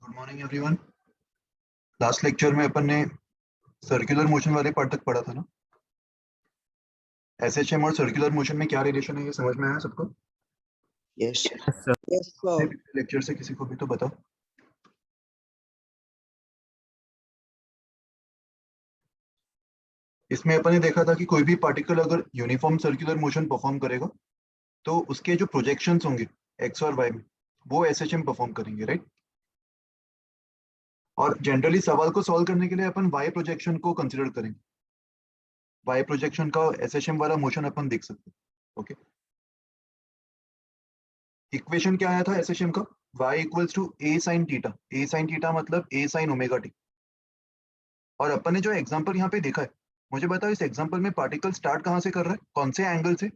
Good morning everyone. Last lecture में अपन ने circular motion वाले पार्ट तक पढ़ा था ना। एसएचएम और सर्कुलर मोशन में क्या रिलेशन है, ये समझ में आया सबको? Yes sir. से लेक्चर से किसी को भी तो बताओ। इसमें अपन ने देखा था कि कोई भी पार्टिकल अगर यूनिफॉर्म सर्कुलर मोशन परफॉर्म करेगा तो उसके जो प्रोजेक्शंस होंगे एक्स और वाई में वो एसएचएम परफॉर्म करेंगे, राइट? और जनरली सवाल को सॉल्व करने के लिए अपन वाई प्रोजेक्शन को कंसिडर करेंगे। वाई प्रोजेक्शन का एसएचएम वाला मोशन अपन देख सकते हैं। ओके, इक्वेशन क्या आया था एसएचएम का? y equals to a sine theta. A sine theta मतलब ए साइन ओमेगा टी। और अपन ने जो एग्जांपल यहाँ पे देखा है, मुझे बताओ इस एग्जांपल में पार्टिकल स्टार्ट कहाँ से कर रहा है, कौन से एंगल से?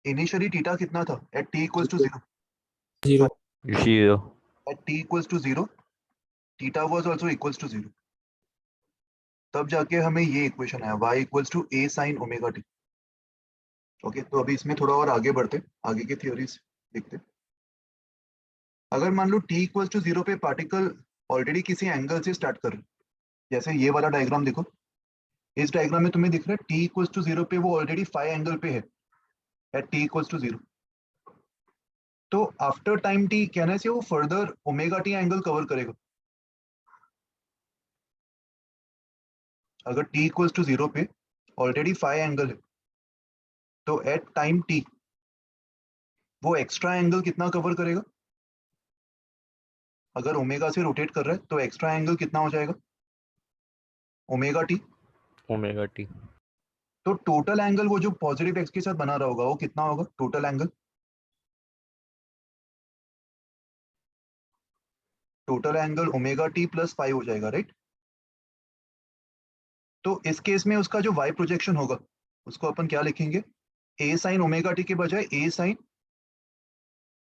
इनिशियली थीटा कितना था at t equals to 0? Zero. Zero. At t equals to 0 theta was also equals to 0। तब जाके हमें ये इक्वेशन आया y equals to a sine omega t. Okay, तो अभी इसमें थोड़ा और आगे बढ़ते, आगे की थ्योरीज देखते। अगर मान लो t इक्वल्स टू 0 पे पार्टिकल ऑलरेडी किसी एंगल से स्टार्ट कर रहे हैं, जैसे ये वाला डायग्राम देखो, इस डायग्राम में तुम्हें दिख रहा है t इक्वल्स टू 0 पे वो ऑलरेडी फाई एंगल पे है एट t इक्वल्स टू 0। तो आफ्टर टाइम t कहने से वो further omega t angle cover करेगा। अगर t इक्वल्स टू 0 पे ऑलरेडी फाई एंगल है तो एट टाइम t वो एक्स्ट्रा एंगल कितना कवर करेगा? अगर ओमेगा से रोटेट कर रहा है तो एक्स्ट्रा एंगल कितना हो जाएगा? Omega T. Omega t. तो टोटल एंगल वो जो पॉजिटिव एक्स के साथ बना रहा होगा वो कितना होगा total angle? Total angle omega T plus phi हो जाएगा, राइट? तो इस केस में उसका जो वाई प्रोजेक्शन होगा उसको अपन क्या लिखेंगे? ए साइन ओमेगा टी के बजाय A sine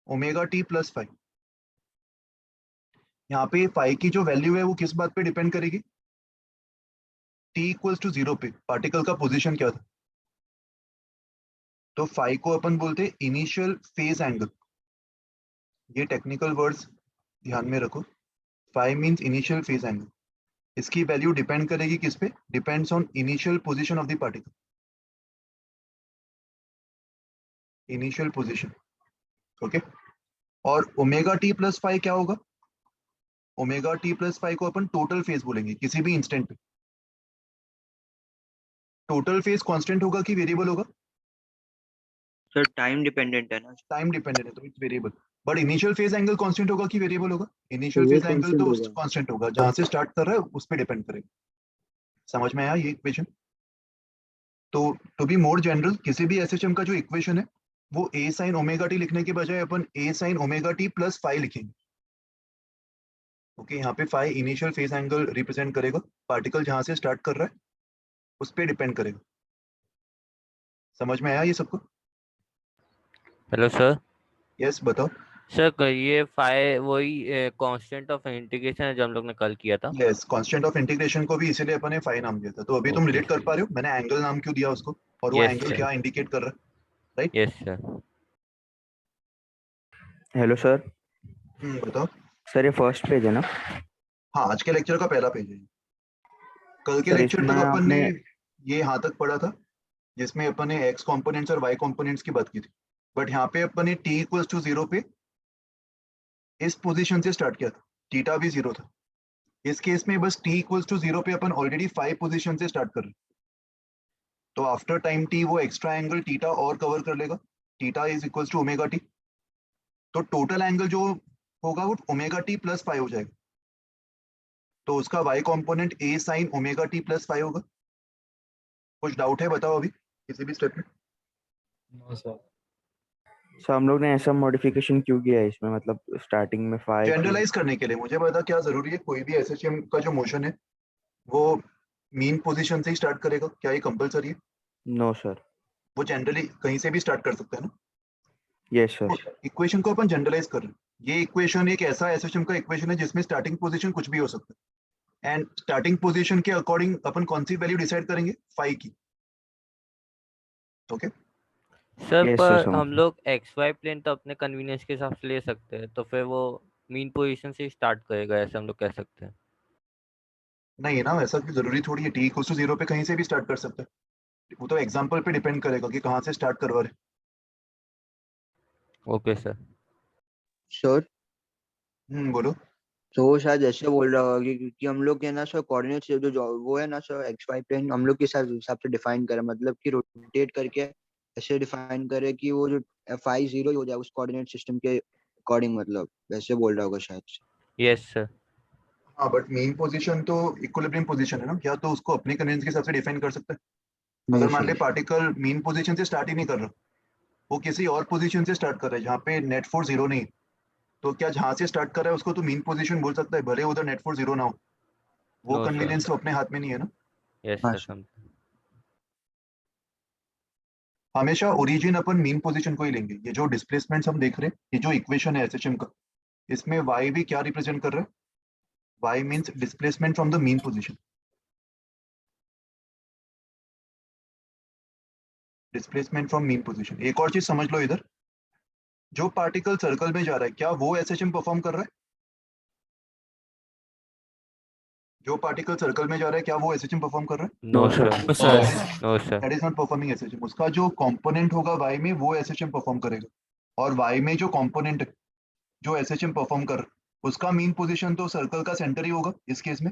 omega T plus phi. यहाँ पे फाई की जो वैल्यू है वो किस बात पे डिपेंड करेगी? t इक्वल्स टू 0 पे पार्टिकल का पोजीशन क्या था? तो फाई को अपन बोलते हैं इनिशियल फेज एंगल। ये टेक्निकल वर्ड्स ध्यान में रखो। Phi means initial phase angle. इसकी वैल्यू डिपेंड करेगी किस पे? Depends on initial position of the particle. Initial position, okay. और ओमेगा टी प्लस फाई क्या होगा? ओमेगा टी प्लस फाई को अपन टोटल फेज बोलेंगे किसी भी इंस्टेंट पे। टोटल फेज कांस्टेंट होगा कि वेरिएबल होगा? सर टाइम डिपेंडेंट है ना। टाइम डिपेंडेंट है तो it's variable. But initial phase angle constant होगा कि वेरिएबल होगा? इनिशियल फेज एंगल तो कांस्टेंट होगा, जहां से स्टार्ट कर रहा है उस पर डिपेंड करेगा। समझ में आया ये इक्वेशन? तो टू बी मोर जनरल, किसी भी एसएचएम का जो इक्वेशन है वो ए साइन ओमेगा टी लिखने के बजाय अपन A sine omega T plus phi लिखेंगे। ओके, यहाँ पे phi initial phase angle represent करेगा, पार्टिकल जहां से स्टार्ट कर रहा है उस पर डिपेंड करेगा। समझ में आया ये सबको? Hello sir. यस, बताओ। सर ये फाई वही कांस्टेंट ऑफ इंटीग्रेशन है जो हम लोग ने कल किया था। यस, कांस्टेंट ऑफ इंटीग्रेशन को भी इसीलिए अपन ने फाई नाम दिया था। तो अभी तुम ओके रिलेट कर पा रहे हो मैंने एंगल नाम क्यों दिया उसको, और वो यस एंगल सर। क्या इंडिकेट कर रहा है, right? Yes sir. Hello sir. बताओ। सर ये फर्स्ट पेज है ना? हाँ, आज के लेक्चर का पहला पेज है। कल के सर लेक्चर इसमें तक अपन ने आपने ये यहाँ तक पढ़ा था जिसमें अपन ने एक्स कॉम्पोनेंट्स और वाई कॉम्पोनेंट्स की बात की थी। बट यहाँ पे अपन ने टी इक्वल्स टू 0 पे इस पोजीशन से स्टार्ट किया था, थीटा भी 0 था। इस केस में बस t इक्वल्स टू 0 पे अपन ऑलरेडी 5 पोजीशन से स्टार्ट कर रहे हैं। तो आफ्टर टाइम t वो एक्स्ट्रा एंगल थीटा और कवर कर लेगा। Theta is equals to omega t. तो टोटल एंगल जो होगा वो ओमेगा टी प्लस 5 हो जाएगा। तो उसका y component a sine omega T plus 5 होगा। कुछ डाउट है बताओ अभी किसी भी स्टेप में? सर हम लोग ने ऐसा मॉडिफिकेशन क्यों किया है इसमें, मतलब स्टार्टिंग में 5 जनरलाइज करने के लिए। मुझे बता क्या जरूरी है, कोई भी एसएचएम का जो मोशन है वो मीन पोजीशन से ही स्टार्ट करेगा, क्या ये कंपलसरी है? No sir. वो जनरली कहीं से भी स्टार्ट कर सकता है ना। Yes sir. इक्वेशन को अपन जनरलाइज कर रहे हैं। ये इक्वेशन एक ऐसा एसएचएम का इक्वेशन है जिसमें स्टार्टिंग पोजीशन कुछ भी हो सकता है। एंड स्टार्टिंग पोजीशन के अकॉर्डिंग अपन कौन सी वैल्यू डिसाइड करेंगे? फाई की। ओके, सर यस सर पर समझ हम लोग एक्स वाई प्लेन तो अपने कन्वीनियंस के हिसाब से ले सकते हैं, तो फिर वो मीन पोजीशन से स्टार्ट करेगा, ऐसे हम लोग कह सकते हैं। नहीं ना, ऐसा भी जरूरी थोड़ी है, टी इक्वल टू 0 पे कहीं से भी स्टार्ट कर सकता है। वो तो एग्जाम्पल पे डिपेंड करेगा कि कहाँ से स्टार्ट करवा रहे। Okay sir. सर बोलो। तो वो शायद ऐसे बोल रहा होगा कि क्योंकि हम लोग के ना सर कोऑर्डिनेट्स जो वो है ना सर एक्स वाई प्लेन हम लोग के हिसाब से डिफाइन करें, मतलब कि रोटेट करके ऐसे डिफाइन करे कि वो जो फाई जीरो ही हो जाए उस कोऑर्डिनेट सिस्टम के अकॉर्डिंग, मतलब वैसे बोल रहा होगा शायद से। Yes sir. हाँ बट मेन पोजीशन तो इक्विलिब्रियम पोजीशन है ना, क्या तो उसको अपनी कन्वीनियंस के हिसाब से डिफाइन कर सकता है। नहीं अगर मान ले सर। पार्टिकल मेन पोजीशन से स्टार्ट ही नहीं कर रहा, वो किसी और पोजीशन से स्टार्ट कर रहा है जहाँ पे नेट फोर्स जीरो नहीं है, तो क्या जहाँ से स्टार्ट कर रहा है उसको तो मेन पोजीशन बोल सकता है, भले उधर नेट फोर्स जीरो ना हो। वो नो सर। कन्वीनियंस तो अपने हाथ में नहीं है ना। यस हाँ सर, सर। समझ। हमेशा ओरिजिन अपन मेन पोजीशन को ही लेंगे। ये जो डिस्प्लेसमेंट हम देख रहे हैं, ये जो इक्वेशन है एसएचएम का, इसमें y भी क्या रिप्रेजेंट कर रहा है, y means displacement from the main position. Displacement from main position. एक और चीज समझ लो इधर, जो पार्टिकल सर्कल में जा रहा है क्या वो एसएचएम परफॉर्म कर रहा है? जो पार्टिकल सर्कल में जा रहा है क्या वो एसएचएम परफॉर्म कर रहा है? No No, sir. sir. Sir no sir. That is not performing SHM. उसका जो कंपोनेंट होगा y में वो एसएचएम परफॉर्म करेगा, और y में जो कंपोनेंट है जो एसएचएम परफॉर्म कर रहा है उसका मेन पोजीशन तो सर्कल का सेंटर ही होगा इस केस में।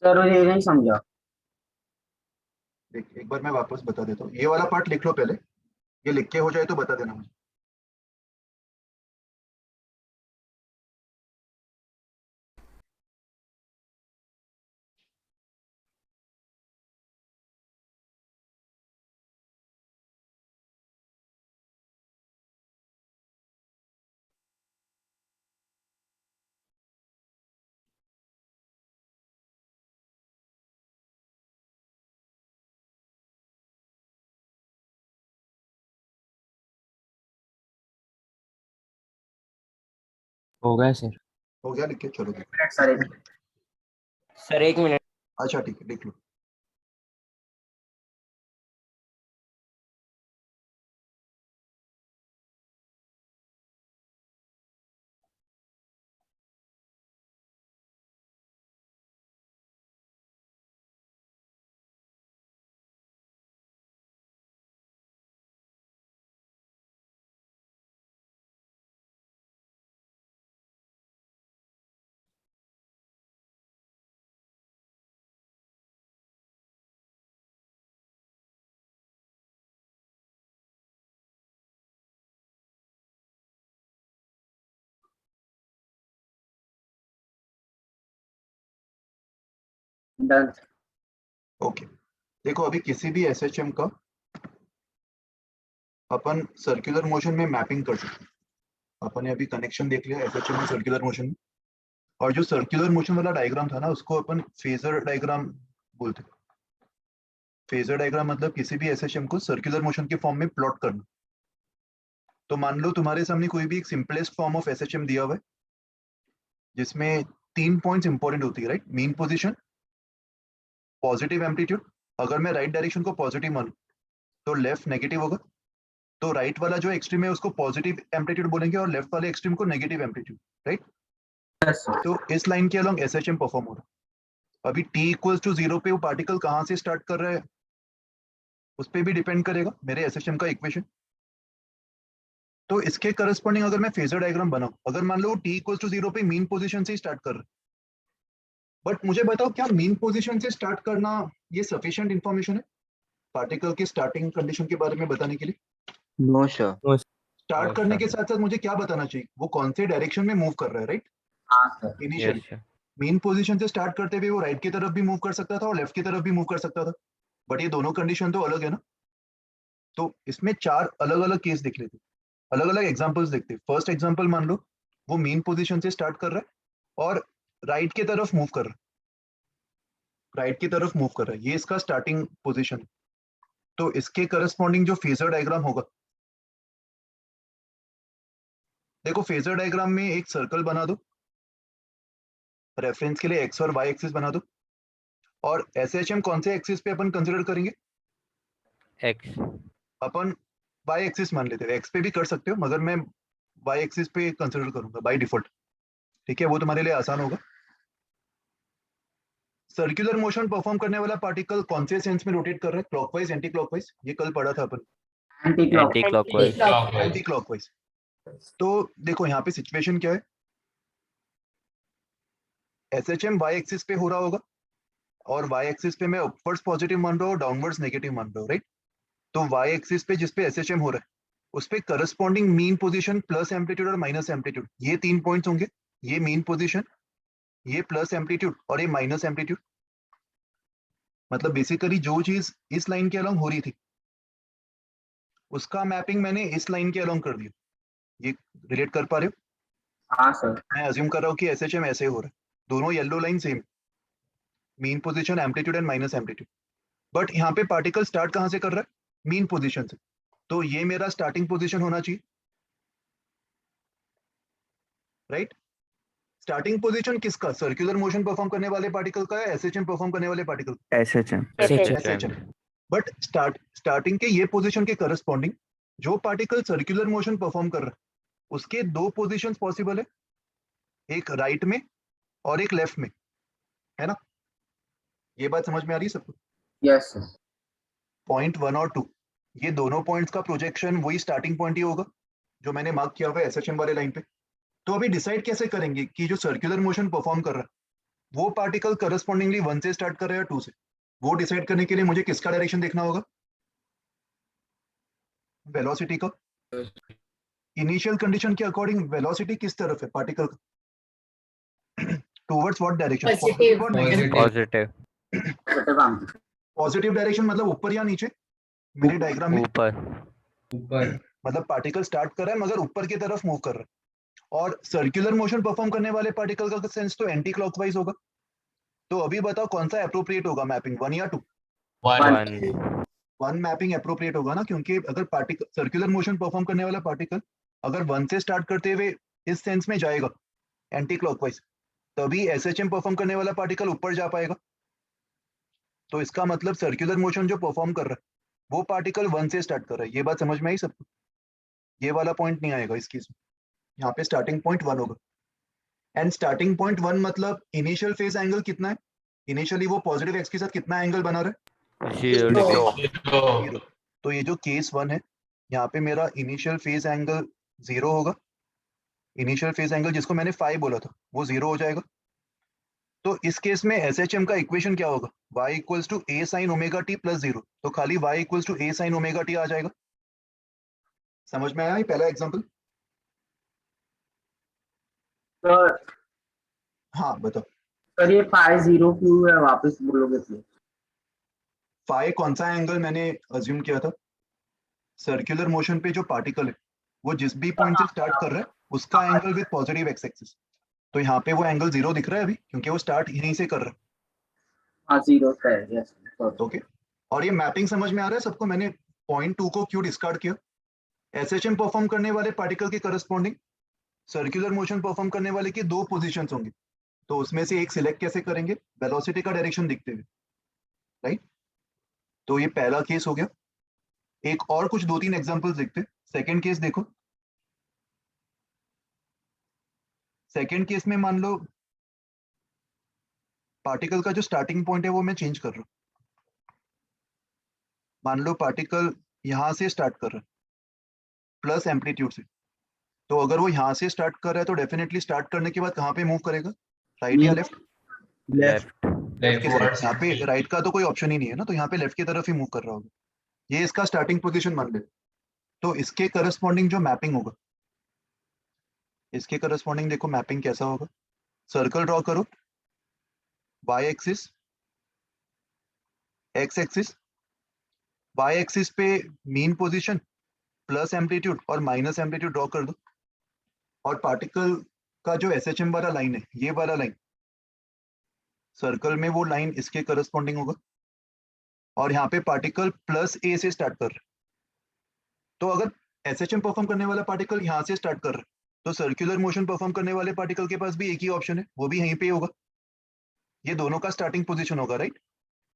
सर ये नहीं समझा। देख एक बार मैं वापस बता देता हूँ, ये वाला पार्ट लिख लो पहले, ये लिख के हो जाए तो बता देना मुझे। हो गया सर। हो गया लिख के, चलो। सर एक मिनट। सर एक मिनट। अच्छा ठीक है, लिख लो। डन। ओके, देखो अभी किसी भी एसएचएम का अपन सर्कुलर मोशन में मैपिंग कर सकते हैं। अपन ने अभी कनेक्शन देख लिया एसएचएम में सर्कुलर मोशन में, और जो सर्कुलर मोशन वाला डायग्राम था ना उसको अपन फेजर डायग्राम बोलते हैं। फेजर डायग्राम मतलब किसी भी एसएचएम को सर्कुलर मोशन के फॉर्म में प्लॉट करना। तो मान लो तुम्हारे सामने कोई भी एक सिंपलेस्ट फॉर्म ऑफ एसएचएम दिया हुआ है जिसमें 3 पॉइंट्स इंपॉर्टेंट होती है, right? Main position, positive amplitude. अगर मैं राइट डायरेक्शन को पॉजिटिव मानूं तो लेफ्ट नेगेटिव होगा, तो राइट वाला जो एक्सट्रीम है उसको पॉजिटिव एम्पलीट्यूड बोलेंगे और लेफ्ट वाले एक्सट्रीम को नेगेटिव एम्पलीट्यूड, राइट? तो इस लाइन के अलोंग एसएचएम परफॉर्म हो रहा है। अभी t इक्वल्स टू 0 पे वो पार्टिकल कहाँ से स्टार्ट कर रहा है उस पर भी डिपेंड करेगा मेरे एसएचएम का इक्वेशन। तो इसके करस्पॉन्डिंग अगर मैं फेजर डायग्राम बनाऊं, अगर मान लो t इक्वल्स टू 0 पे मीन पोजीशन से स्टार्ट कर रहा है, बट मुझे बताओ क्या मीन पोजीशन से स्टार्ट करना ये सफिशिएंट इंफॉर्मेशन है पार्टिकल के स्टार्टिंग कंडीशन के बारे में बताने के लिए? No sir. स्टार्ट No, करने sir. के साथ साथ मुझे क्या बताना चाहिए, वो कौन से डायरेक्शन में मूव कर रहा है, राइट? हाँ sir. Initially Yes, sir. Main position से स्टार्ट करते हुए वो राइट की तरफ भी मूव कर सकता था और लेफ्ट की तरफ भी मूव कर सकता था, बट ये दोनों कंडीशन तो अलग है ना। तो इसमें 4 अलग अलग केस देख लेते, अलग अलग एग्जांपल्स देखते। फर्स्ट एग्जांपल मान लो वो मेन पोजीशन से स्टार्ट कर रहा है और राइट की तरफ मूव कर रहा है, राइट की तरफ मूव कर रहा है, ये इसका स्टार्टिंग पोजीशन है। तो इसके करस्पॉन्डिंग जो फेजर डायग्राम होगा, देखो फेजर डायग्राम में एक सर्कल बना दो, रेफरेंस के लिए एक्स और वाई एक्सिस बना दो, और एसएचएम कौन से एक्सिस पे अपन कंसिडर करेंगे? X. अपन वाई एक्सिस मान लेते हैं, एक्स पे भी कर सकते हो मगर मैं वाई एक्सिस पे कंसिडर करूंगा बाय डिफॉल्ट, ठीक है, वो तुम्हारे लिए आसान होगा। सर्कुलर मोशन परफॉर्म करने वाला पार्टिकल कौन से सेंस में रोटेट कर रहा है, क्लॉकवाइज एंटी क्लॉकवाइज, ये कल पढ़ा था अपन, anti clock anti clockwise. Anti clockwise. तो देखो यहाँ पे सिचुएशन क्या है, एसएचएम वाई एक्सिस पे हो रहा होगा और वाई एक्सिस पे मैं अपवर्ड्स पॉजिटिव मान रहा हूँ, डाउनवर्ड्स नेगेटिव मान रहा हूँ, राइट। तो वाई एक्सिस पे जिसपे एसएचएम हो रहा है उस पे corresponding mean position plus amplitude और माइनस एम्पलीट्यूड, ये 3 पॉइंट्स होंगे, ये मीन पोजीशन, ये प्लस एम्पलीट्यूड और ये माइनस एम्पलीट्यूड। मतलब बेसिकली जो चीज इस लाइन के अलोंग हो रही थी उसका मैपिंग मैंने इस लाइन के अलोंग कर दिया। ये रिलेट कर पा रहे हो? हाँ सर। मैं अज्यूम कर रहा हूँ कि एसएचएम ऐसे हो रहा है, दोनों yellow line same, mean position amplitude and minus amplitude. But यहाँ पे पार्टिकल स्टार्ट कहाँ से कर रहा है, मीन पोजीशन से, तो ये मेरा स्टार्टिंग पोजीशन होना चाहिए, राइट। स्टार्टिंग पोजीशन किसका, सर्कुलर मोशन परफॉर्म करने वाले पार्टिकल का या एसएचएम परफॉर्म करने वाले पार्टिकल का? एसएचएम। एसएचएम। बट स्टार्टिंग के ये पोजीशन के करस्पॉन्डिंग जो पार्टिकल सर्कुलर मोशन परफॉर्म कर रहा है उसके दो पोजीशंस पॉसिबल है, एक राइट में और एक लेफ्ट में, है ना। ये बात समझ में आ रही है सबको? Yes sir. पॉइंट 1 और 2 ये दोनों पॉइंट्स का प्रोजेक्शन वही स्टार्टिंग पॉइंट ही होगा जो मैंने मार्क किया हुआ है एसएचएम वाले लाइन पे। तो अभी डिसाइड कैसे करेंगे कि जो सर्कुलर मोशन परफॉर्म कर रहा है वो पार्टिकल करस्पॉन्डिंगली 1 से स्टार्ट कर रहा है या 2 से? वो डिसाइड करने के लिए मुझे किसका डायरेक्शन देखना होगा, वेलोसिटी का। इनिशियल कंडीशन के अकॉर्डिंग वेलोसिटी किस तरफ है पार्टिकल का, टुवर्ड्स व्हाट डायरेक्शन, Positive. और नेगेटिव? पॉजिटिव। पॉजिटिव डायरेक्शन मतलब ऊपर या नीचे, मेरे डायग्राम में ऊपर। मतलब पार्टिकल स्टार्ट कर रहा है मगर ऊपर की तरफ मूव कर रहा है। और सर्कुलर मोशन परफॉर्म करने वाले पार्टिकल का सेंस तो एंटी क्लॉकवाइज होगा। तो अभी बताओ कौन सा अप्रोप्रिएट होगा मैपिंग, 1 या 2? 1। 1 मैपिंग अप्रोप्रिएट होगा ना, क्योंकि अगर पार्टिकल सर्कुलर मोशन परफॉर्म करने वाला पार्टिकल अगर 1 से स्टार्ट करते हुए इस सेंस में जाएगा एंटी क्लॉकवाइज, तभी एसएचएम परफॉर्म करने वाला पार्टिकल ऊपर जा पाएगा। तो इसका मतलब सर्कुलर मोशन जो परफॉर्म कर रहा है वो पार्टिकल 1 से स्टार्ट कर रहा है। ये बात समझ में आई सबको? ये वाला पॉइंट नहीं आएगा इस केस में, यहाँ पे स्टार्टिंग पॉइंट 1 होगा। एंड स्टार्टिंग पॉइंट 1 मतलब इनिशियल फेज एंगल कितना है, इनिशियली वो पॉजिटिव एक्स के साथ कितना एंगल बना रहा है, 0। तो ये जो केस 1 है यहाँ पे मेरा इनिशियल फेज एंगल 0 होगा, इनिशियल फेज एंगल जिसको मैंने 5 बोला था वो 0 हो जाएगा। तो इस केस में एसएचएम का इक्वेशन क्या होगा, y equals to a sin omega t plus 0, तो खाली y equals to a sin omega t आ जाएगा। समझ में आया ये पहला एग्जांपल? सर हाँ बताओ। सर ये 5-0 क्यों है, वापस बोलोगे प्लीज? फाई कौन सा एंगल मैंने अज्यूम किया था, सर्कुलर मोशन पे जो पार्टिकल है वो जिस भी पॉइंट से स्टार्ट कर रहा है उसका angle with positive x axis. तो यहाँ पे वो एंगल 0 दिख रहा है अभी क्योंकि वो स्टार्ट यहीं से कर रहा है। हाँ 0 है, यस सर। ओके, और ये मैपिंग समझ में आ रहा है सबको? मैंने पॉइंट 2 को क्यों डिस्कार्ड किया, एसएचएम परफॉर्म करने वाले पार्टिकल के करस्पॉन्डिंग सर्कुलर मोशन परफॉर्म करने वाले की 2 पोजीशंस होंगी, तो उसमें से एक सिलेक्ट कैसे करेंगे, वेलोसिटी का डायरेक्शन दिखते हुए, राइट। तो ये पहला केस हो गया। एक और कुछ 2-3 एग्जांपल्स देखते हैं। सेकंड केस देखो, सेकंड केस में मान लो पार्टिकल का जो स्टार्टिंग पॉइंट है वो मैं चेंज कर रहा हूँ। मान लो पार्टिकल यहां से स्टार्ट कर रहा है प्लस एम्पलीट्यूड से, तो अगर वो यहाँ से स्टार्ट कर रहा है तो डेफिनेटली स्टार्ट करने के बाद कहाँ पे मूव करेगा, राइट या लेफ्ट? लेफ्ट। लेफ्ट की तरफ। यहाँ पे राइट का तो कोई ऑप्शन ही नहीं है ना, तो यहाँ पे लेफ्ट की तरफ ही मूव कर रहा होगा। ये इसका स्टार्टिंग पोजीशन मान ले। तो इसके करस्पॉन्डिंग जो मैपिंग होगा, इसके करस्पॉन्डिंग देखो मैपिंग कैसा होगा। सर्कल ड्रॉ करो, y axis, x axis. Y axis पे मीन पोजीशन प्लस एम्पलीट्यूड और माइनस एम्पलीट्यूड ड्रॉ कर दो। और पार्टिकल का जो एसएचएम वाला लाइन है, ये वाला लाइन सर्कल में वो लाइन इसके करस्पॉन्डिंग होगा। और यहाँ पे पार्टिकल प्लस ए से स्टार्ट कर रहा है, तो अगर एसएचएम परफॉर्म करने वाला पार्टिकल यहाँ से स्टार्ट कर रहा है तो सर्कुलर मोशन परफॉर्म करने वाले पार्टिकल के पास भी एक ही ऑप्शन है, वो भी यहीं पे होगा। ये दोनों का स्टार्टिंग पोजीशन होगा, right,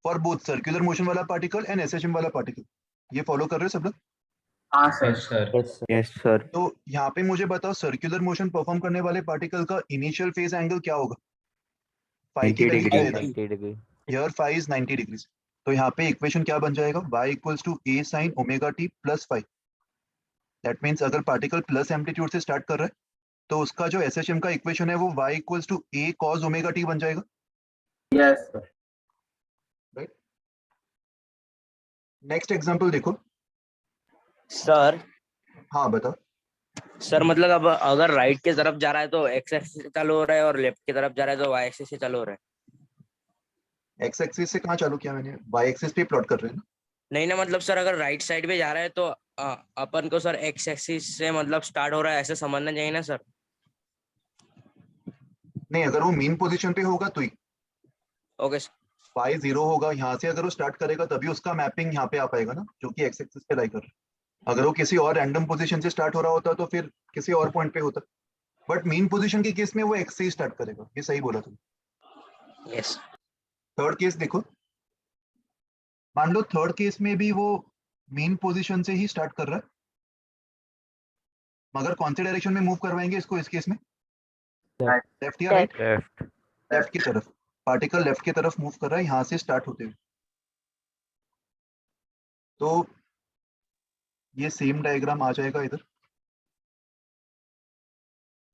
for both circular motion वाला पार्टिकल एंड एसएचएम वाला पार्टिकल। ये फॉलो कर रहे हो सब लोग? हाँ sir. Yes sir. Yes sir. तो यहाँ पे मुझे बताओ सर्कुलर मोशन परफॉर्म करने वाले पार्टिकल का इनिशियल फेज एंगल क्या होगा? फाई की 90 वैल्यू क्या है इधर? 90 degree. Here phi is 90 degrees. तो यहाँ पे इक्वेशन क्या बन जाएगा? y equals to a sin omega t plus phi. That means अगर पार्टिकल प्लस एम्पलीट्यूड से स्टार्ट कर रहा है तो उसका जो SHM का इक्वेशन है वो y equals to a cos omega t बन जाएगा, yes sir. Right? Next example देखो। सर हाँ बताओ। सर मतलब अब अगर राइट की तरफ जा रहा है तो एक्स एक्सिस से चालू हो रहा है और लेफ्ट की तरफ जा रहा है तो वाई एक्सिस से चालू हो रहा है। एक्स एक्सिस से कहाँ चालू किया मैंने? y एक्सिस पे प्लॉट कर रहे हैं ना। नहीं ना मतलब सर अगर राइट साइड पे जा रहा है तो अपन को सर एक्स एक्सिस से मतलब स्टार्ट हो रहा है ऐसे समझना चाहिए ना सर। नहीं, अगर वो मेन पोजीशन पे होगा तो ही ओके y 0 होगा। यहाँ से अगर वो स्टार्ट करेगा तभी उसका मैपिंग यहाँ पे आ पाएगा ना, जो कि एक्स एक्सिस पे लाई कर रहा है। अगर वो किसी और रैंडम पोजीशन से स्टार्ट हो रहा होता तो फिर किसी और पॉइंट पे होता, बट मेन पोजीशन के केस में वो एक्स से ही स्टार्ट करेगा। ये सही बोला तुमने। यस। थर्ड केस देखो। मान लो थर्ड केस में भी वो मेन पोजीशन से ही स्टार्ट कर रहा है, मगर कौन से डायरेक्शन में मूव करवाएंगे इसको इस केस में? लेफ्ट या राइट? लेफ्ट। लेफ्ट की तरफ। पार्टिकल लेफ्ट की तरफ मूव कर रहा है यहाँ से स्टार्ट होते हुए। तो ये सेम डायग्राम आ जाएगा इधर।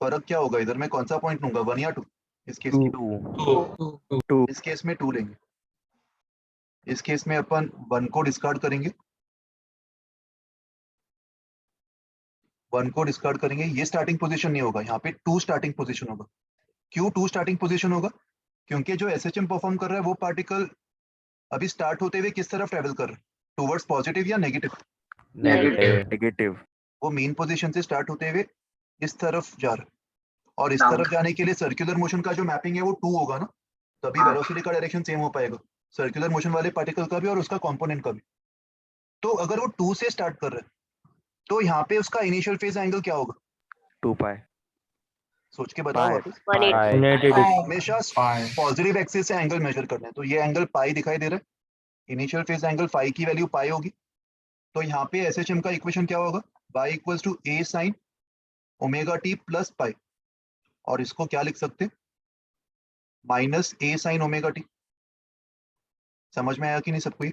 फर्क क्या होगा इधर? मैं कौन सा पॉइंट लूंगा, 1 या 2? इस केस की 2 इस केस में 2 लेंगे। इस केस में अपन 1 को डिस्कार्ड करेंगे, 1 को डिस्कार्ड करेंगे। ये स्टार्टिंग पोजीशन नहीं होगा, यहाँ पे 2 स्टार्टिंग पोजीशन होगा। क्यों 2 स्टार्टिंग पोजीशन होगा? क्योंकि जो SHM परफॉर्म कर रहा है वो पार्टिकल अभी स्टार्ट होते हुए किस तरफ ट्रेवल कर रहा है? टुवर्ड्स पॉजिटिव या नेगेटिव? नेगेटिव। नेगेटिव। वो मेन पोजीशन से स्टार्ट होते हुए इस तरफ जा रहा है, और इस Down. तरफ जाने के लिए सर्कुलर मोशन का जो मैपिंग है वो 2 होगा ना, तभी हाँ। वेलोसिटी का डायरेक्शन सेम हो पाएगा, सर्कुलर मोशन वाले पार्टिकल का भी और उसका कंपोनेंट का भी। तो अगर वो 2 से स्टार्ट कर रहा है तो यहाँ पे उसका इनिशियल फेज एंगल क्या होगा? 2 पाई। सोच के बताओ पाई। वापस। हमेशा पॉजिटिव एक्सिस से एंगल मेजर करना है, तो ये एंगल पाई दिखाई दे रहा है। इनिशियल फेज एंगल फाई की वैल्यू पाई होगी। तो यहाँ पे SHM का इक्वेशन क्या होगा? y equals to a sin omega t plus pi, और इसको क्या लिख सकते? Minus a sin omega t। समझ में आया कि नहीं सबको ये?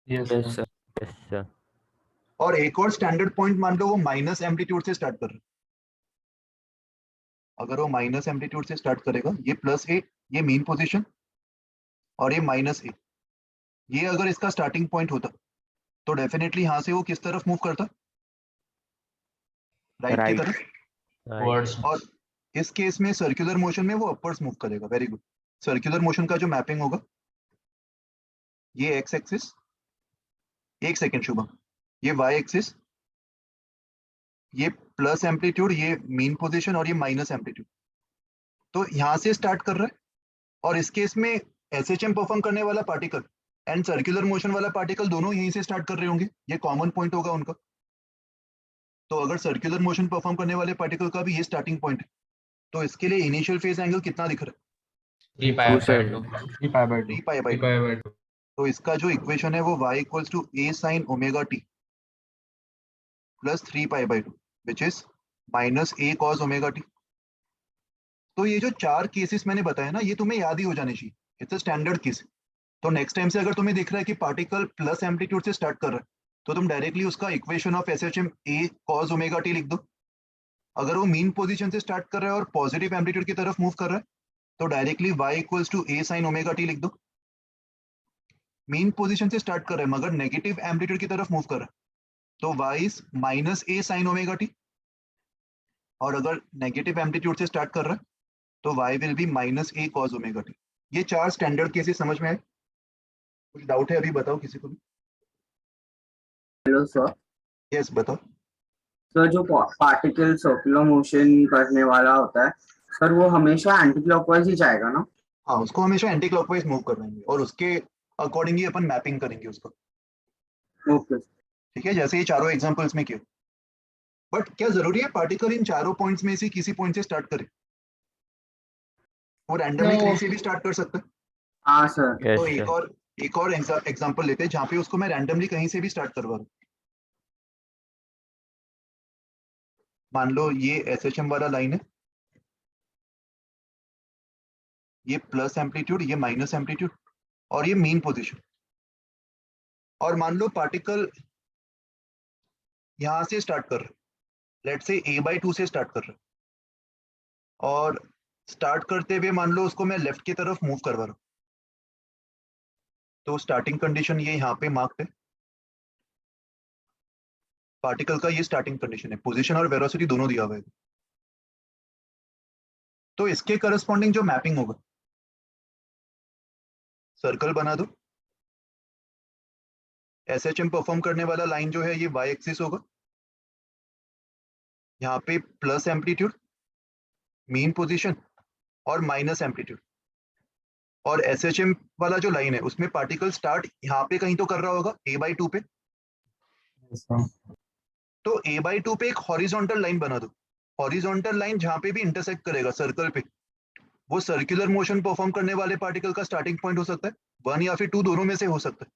Yes yes sir. Sir. Yes sir. और एक और स्टैंडर्ड पॉइंट मान लो वो माइनस एम्पलीट्यूड से स्टार्ट कर रहा है। अगर वो माइनस एम्पलीट्यूड से स्टार्ट करेगा, ये प्लस ए, ये मेन पोजीशन, और ये माइनस ए, ये अगर इसका स्टार्टिंग पॉइंट होता तो डेफिनेटली यहाँ से वो किस तरफ मूव करता? राइट की Right. तरफ। वर्ड्स। और इस केस में सर्कुलर मोशन में वो अपवर्ड्स मूव करेगा। Very good. सर्कुलर मोशन का जो मैपिंग होगा, ये एक्स एक्सिस, एक सेकेंड शुभम, ये वाई एक्सिस, ये प्लस एम्पलीट्यूड, ये मेन पोजीशन, और ये माइनस एम्पलीट्यूड। तो यहाँ से स्टार्ट कर रहा है, और इस केस में SHM परफॉर्म करने वाला पार्टिकल एंड सर्कुलर मोशन वाला पार्टिकल दोनों यहीं से स्टार्ट कर रहे होंगे, ये कॉमन पॉइंट होगा उनका। तो अगर सर्कुलर मोशन परफॉर्म करने वाले पार्टिकल का भी ये स्टार्टिंग पॉइंट है, तो इसके लिए इनिशियल फेज एंगल कितना दिख रहा है? 3 पाई 3 पाई बाई 2। तो इसका जो इक्वेशन है वो y equals to a sin omega t plus 3 pi by 2 which is minus a cos omega t। तो ये जो 4 केसेस मैंने बताया ना, ये तुम्हें याद ही हो जाने चाहिए। It's a standard case. तो नेक्स्ट टाइम से अगर तुम्हें दिख रहा है कि पार्टिकल प्लस एम्पलीट्यूड से स्टार्ट कर रहा है, तो तुम डायरेक्टली उसका equation of SHM a cos omega t लिख दो। अगर वो मीन पोजीशन से स्टार्ट कर रहा है और पॉजिटिव एम्पलीट्यूड की तरफ मूव कर रहा है, तो directly y equals to a sin omega t लिख दो। मेन पोजीशन से स्टार्ट कर रहा है मगर नेगेटिव एम्पलीट्यूड की तरफ मूव कर रहा है, तो y is minus a sin omega t। और अगर नेगेटिव एम्पलीट्यूड से स्टार्ट कर रहा है तो y will be minus a cos omega t। ये 4 स्टैंडर्ड केसेस समझ में आए? कुछ डाउट है अभी बताओ किसी को भी? Hello sir. यस बताओ। सर जो पार्टिकल सर्कुलर मोशन करने वाला होता है सर, वो हमेशा एंटी क्लॉकवाइज ही जाएगा ना? हाँ, उसको हमेशा एंटी क्लॉकवाइज मूव करवाएंगे और उसके अकॉर्डिंग ही अपन मैपिंग करेंगे उसको। ओके। ठीक है, जैसे ये चारों एग्जांपल्स में किया। बट क्या जरूरी है पार्टिकल इन चारों पॉइंट्स में से किसी पॉइंट से स्टार्ट करे? वो रैंडमली कहीं से भी स्टार्ट कर सकता है। हाँ सर। तो यस सर। एक और एग्जांपल लेते हैं जहाँ पे उसको मैं रैंडमली कहीं से भी स्टार्ट करवा रहा हूँ। मान लो ये SHM वाला लाइन है, ये प्लस एम्पलीट्यूड, ये माइनस एम्पलीट्यूड, और ये मीन पोजीशन। और मान लो पार्टिकल यहां से स्टार्ट कर रहा है, लेट से a/2 से स्टार्ट कर रहा है, और स्टार्ट करते हुए मान लो उसको मैं लेफ्ट की तरफ मूव करवा रहा हूँ। तो स्टार्टिंग कंडीशन ये यहाँ पे मार्क्ड है, पार्टिकल का ये स्टार्टिंग कंडीशन है, पोजीशन और वेलोसिटी दोनों दिया हुआ है। तो इसके करस्पॉन्डिंग जो मैपिंग होगा, सर्कल बना दो, SHM परफॉर्म करने वाला लाइन जो है ये y एक्सिस होगा, यहाँ पे प्लस एम्पलीट्यूड, मीन पोजीशन और माइनस एम्पलीट्यूड। और SHM वाला जो लाइन है उसमें पार्टिकल स्टार्ट यहाँ पे कहीं तो कर रहा होगा a/2 पे। तो a/2 पे एक हॉरिजॉन्टल लाइन बना दो, हॉरिजॉन्टल लाइन जहाँ पे भी इंटरसेक्ट करेगा सर्कल पे, वो सर्कुलर मोशन परफॉर्म करने वाले पार्टिकल का स्टार्टिंग पॉइंट हो सकता है, 1 या फिर 2, दोनों में से हो सकता है।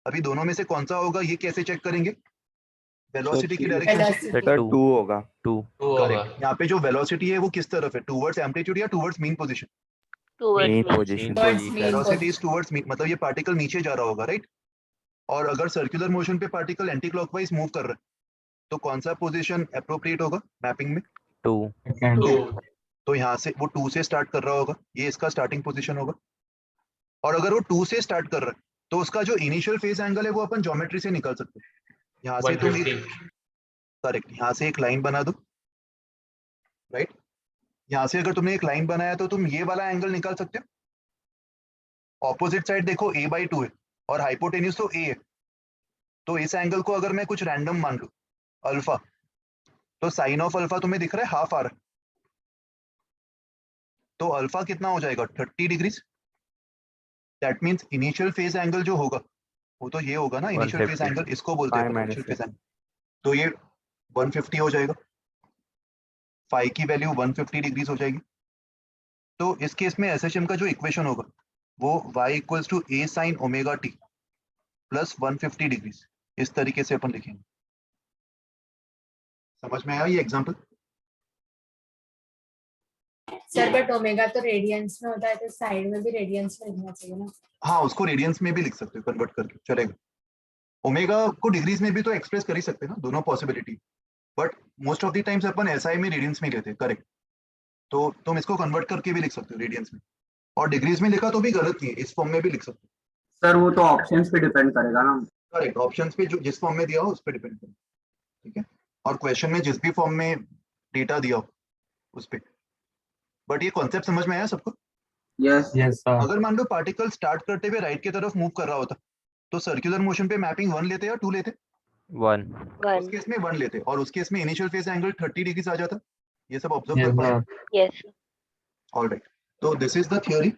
अभी दोनों में से कौन सा होगा ये कैसे चेक करेंगे? वेलोसिटी की डायरेक्शन से। सर 2 होगा। 2 करेक्ट। यहाँ पे जो वेलोसिटी है वो किस तरफ है, टुवर्ड्स एम्पलीट्यूड या towards mean position? Main position. Velocity is towards mean, मतलब ये पार्टिकल नीचे जा रहा होगा, राइट? और अगर सर्कुलर मोशन पे पार्टिकल एंटी क्लॉकवाइज मूव कर रहा है तो कौन सा पोजीशन एप्रोप्रिएट होगा मैपिंग में? 2 तो यहाँ से वो 2 से स्टार्ट कर रहा होगा, ये इसका स्टार्टिंग पोजीशन होगा। और अगर वो 2 से स्टार्ट कर रहा है तो उसका जो इनिशियल फेस एंगल है वो अपन ज्योमेट्री से निकाल सकते हैं। यहाँ से तुम करेक्ट, यहाँ से एक लाइन बना दो, राइट? यहाँ से अगर तुमने एक लाइन बनाया तो तुम ये वाला एंगल निकाल सकते हो। ऑपोजिट साइड देखो a/2 है और हाइपोटेन्यूज तो a है, तो इस एंगल को अगर मैं कुछ रैंडम मान लूं अल्फा, तो साइन ऑफ अल्फा तुम्हें दिख रहा है हाफ आ रहा है, तो अल्फा कितना हो जाएगा 30 degrees. That means initial phase angle जो होगा वो तो ये होगा ना, इनिशियल फेज 150 एंगल इसको बोलते हैं Phi initial minus phase angle. तो ये 150 हो जाएगा, फाई की वैल्यू 150 डिग्रीज हो जाएगी। तो इस केस में SHM का जो इक्वेशन होगा वो y equals to a sine omega t plus 150 degrees, इस तरीके से अपन लिखेंगे। समझ में आया ये एग्जांपल? सर बट ओमेगा तो रेडियंस में होता है, तो साइड में भी रेडियंस में लिखना चाहिए ना? हाँ, उसको रेडियंस में भी लिख सकते हो कन्वर्ट करके, चलेगा। ओमेगा को डिग्रीज में भी तो एक्सप्रेस कर ही सकते हैं ना, दोनों possibility. But most of the times upon SI में रेडियंस में लेते हैं, करेक्ट। तो तुम इसको कन्वर्ट करके भी लिख सकते हो रेडियंस में, और डिग्रीज में लिखा तो भी गलत नहीं है, इस फॉर्म में भी लिख सकते हो। सर वो तो ऑप्शंस पे डिपेंड करेगा ना। करेक्ट, ऑप्शंस पे जो जिस फॉर्म में दिया हो उस पर डिपेंड करेगा, ठीक है? और क्वेश्चन में जिस भी फॉर्म में डेटा दिया हो उस पे। बट ये कॉन्सेप्ट समझ में आया सबको? यस अगर मान लो पार्टिकल स्टार्ट करते हुए राइट की तरफ मूव कर रहा होता तो सर्कुलर मोशन पे मैपिंग 1 लेते या 2 लेते? 1 उस केस में 1 लेते, और उस केस में इनिशियल फेज एंगल 30 डिग्रीज आ जाता। ये सब ऑब्जर्व कर पाए? ऑलराइट, तो दिस इज द थ्योरी।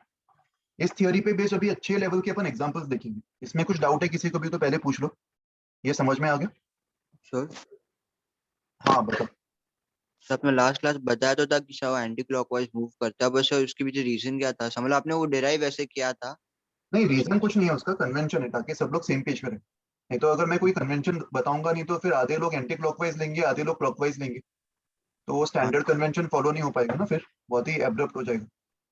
इस थ्योरी पे बेस्ड अभी अच्छे लेवल के अपन एग्जांपल्स देखेंगे। इसमें कुछ डाउट है किसी को भी तो पहले पूछ लो। ये समझ में आ गया? सर हाँ बताओ। सर आपने लास्ट क्लास बताया तो था कि सर एंटी क्लॉकवाइज मूव करता है, बस सर उसके पीछे रीजन क्या था? मतलब आपने वो डिराइव ऐसे किया था? नहीं, रीजन कुछ नहीं है, उसका कन्वेंशन है ताकि सब लोग सेम पेज पे रहें। नहीं तो अगर मैं कोई कन्वेंशन बताऊंगा नहीं तो फिर आधे लोग एंटी क्लॉकवाइज लेंगे, आधे लोग क्लॉकवाइज लेंगे, तो वो स्टैंडर्ड कन्वेंशन फॉलो नहीं हो पाएगा ना, फिर बहुत ही एब्रप्ट हो जाएगा।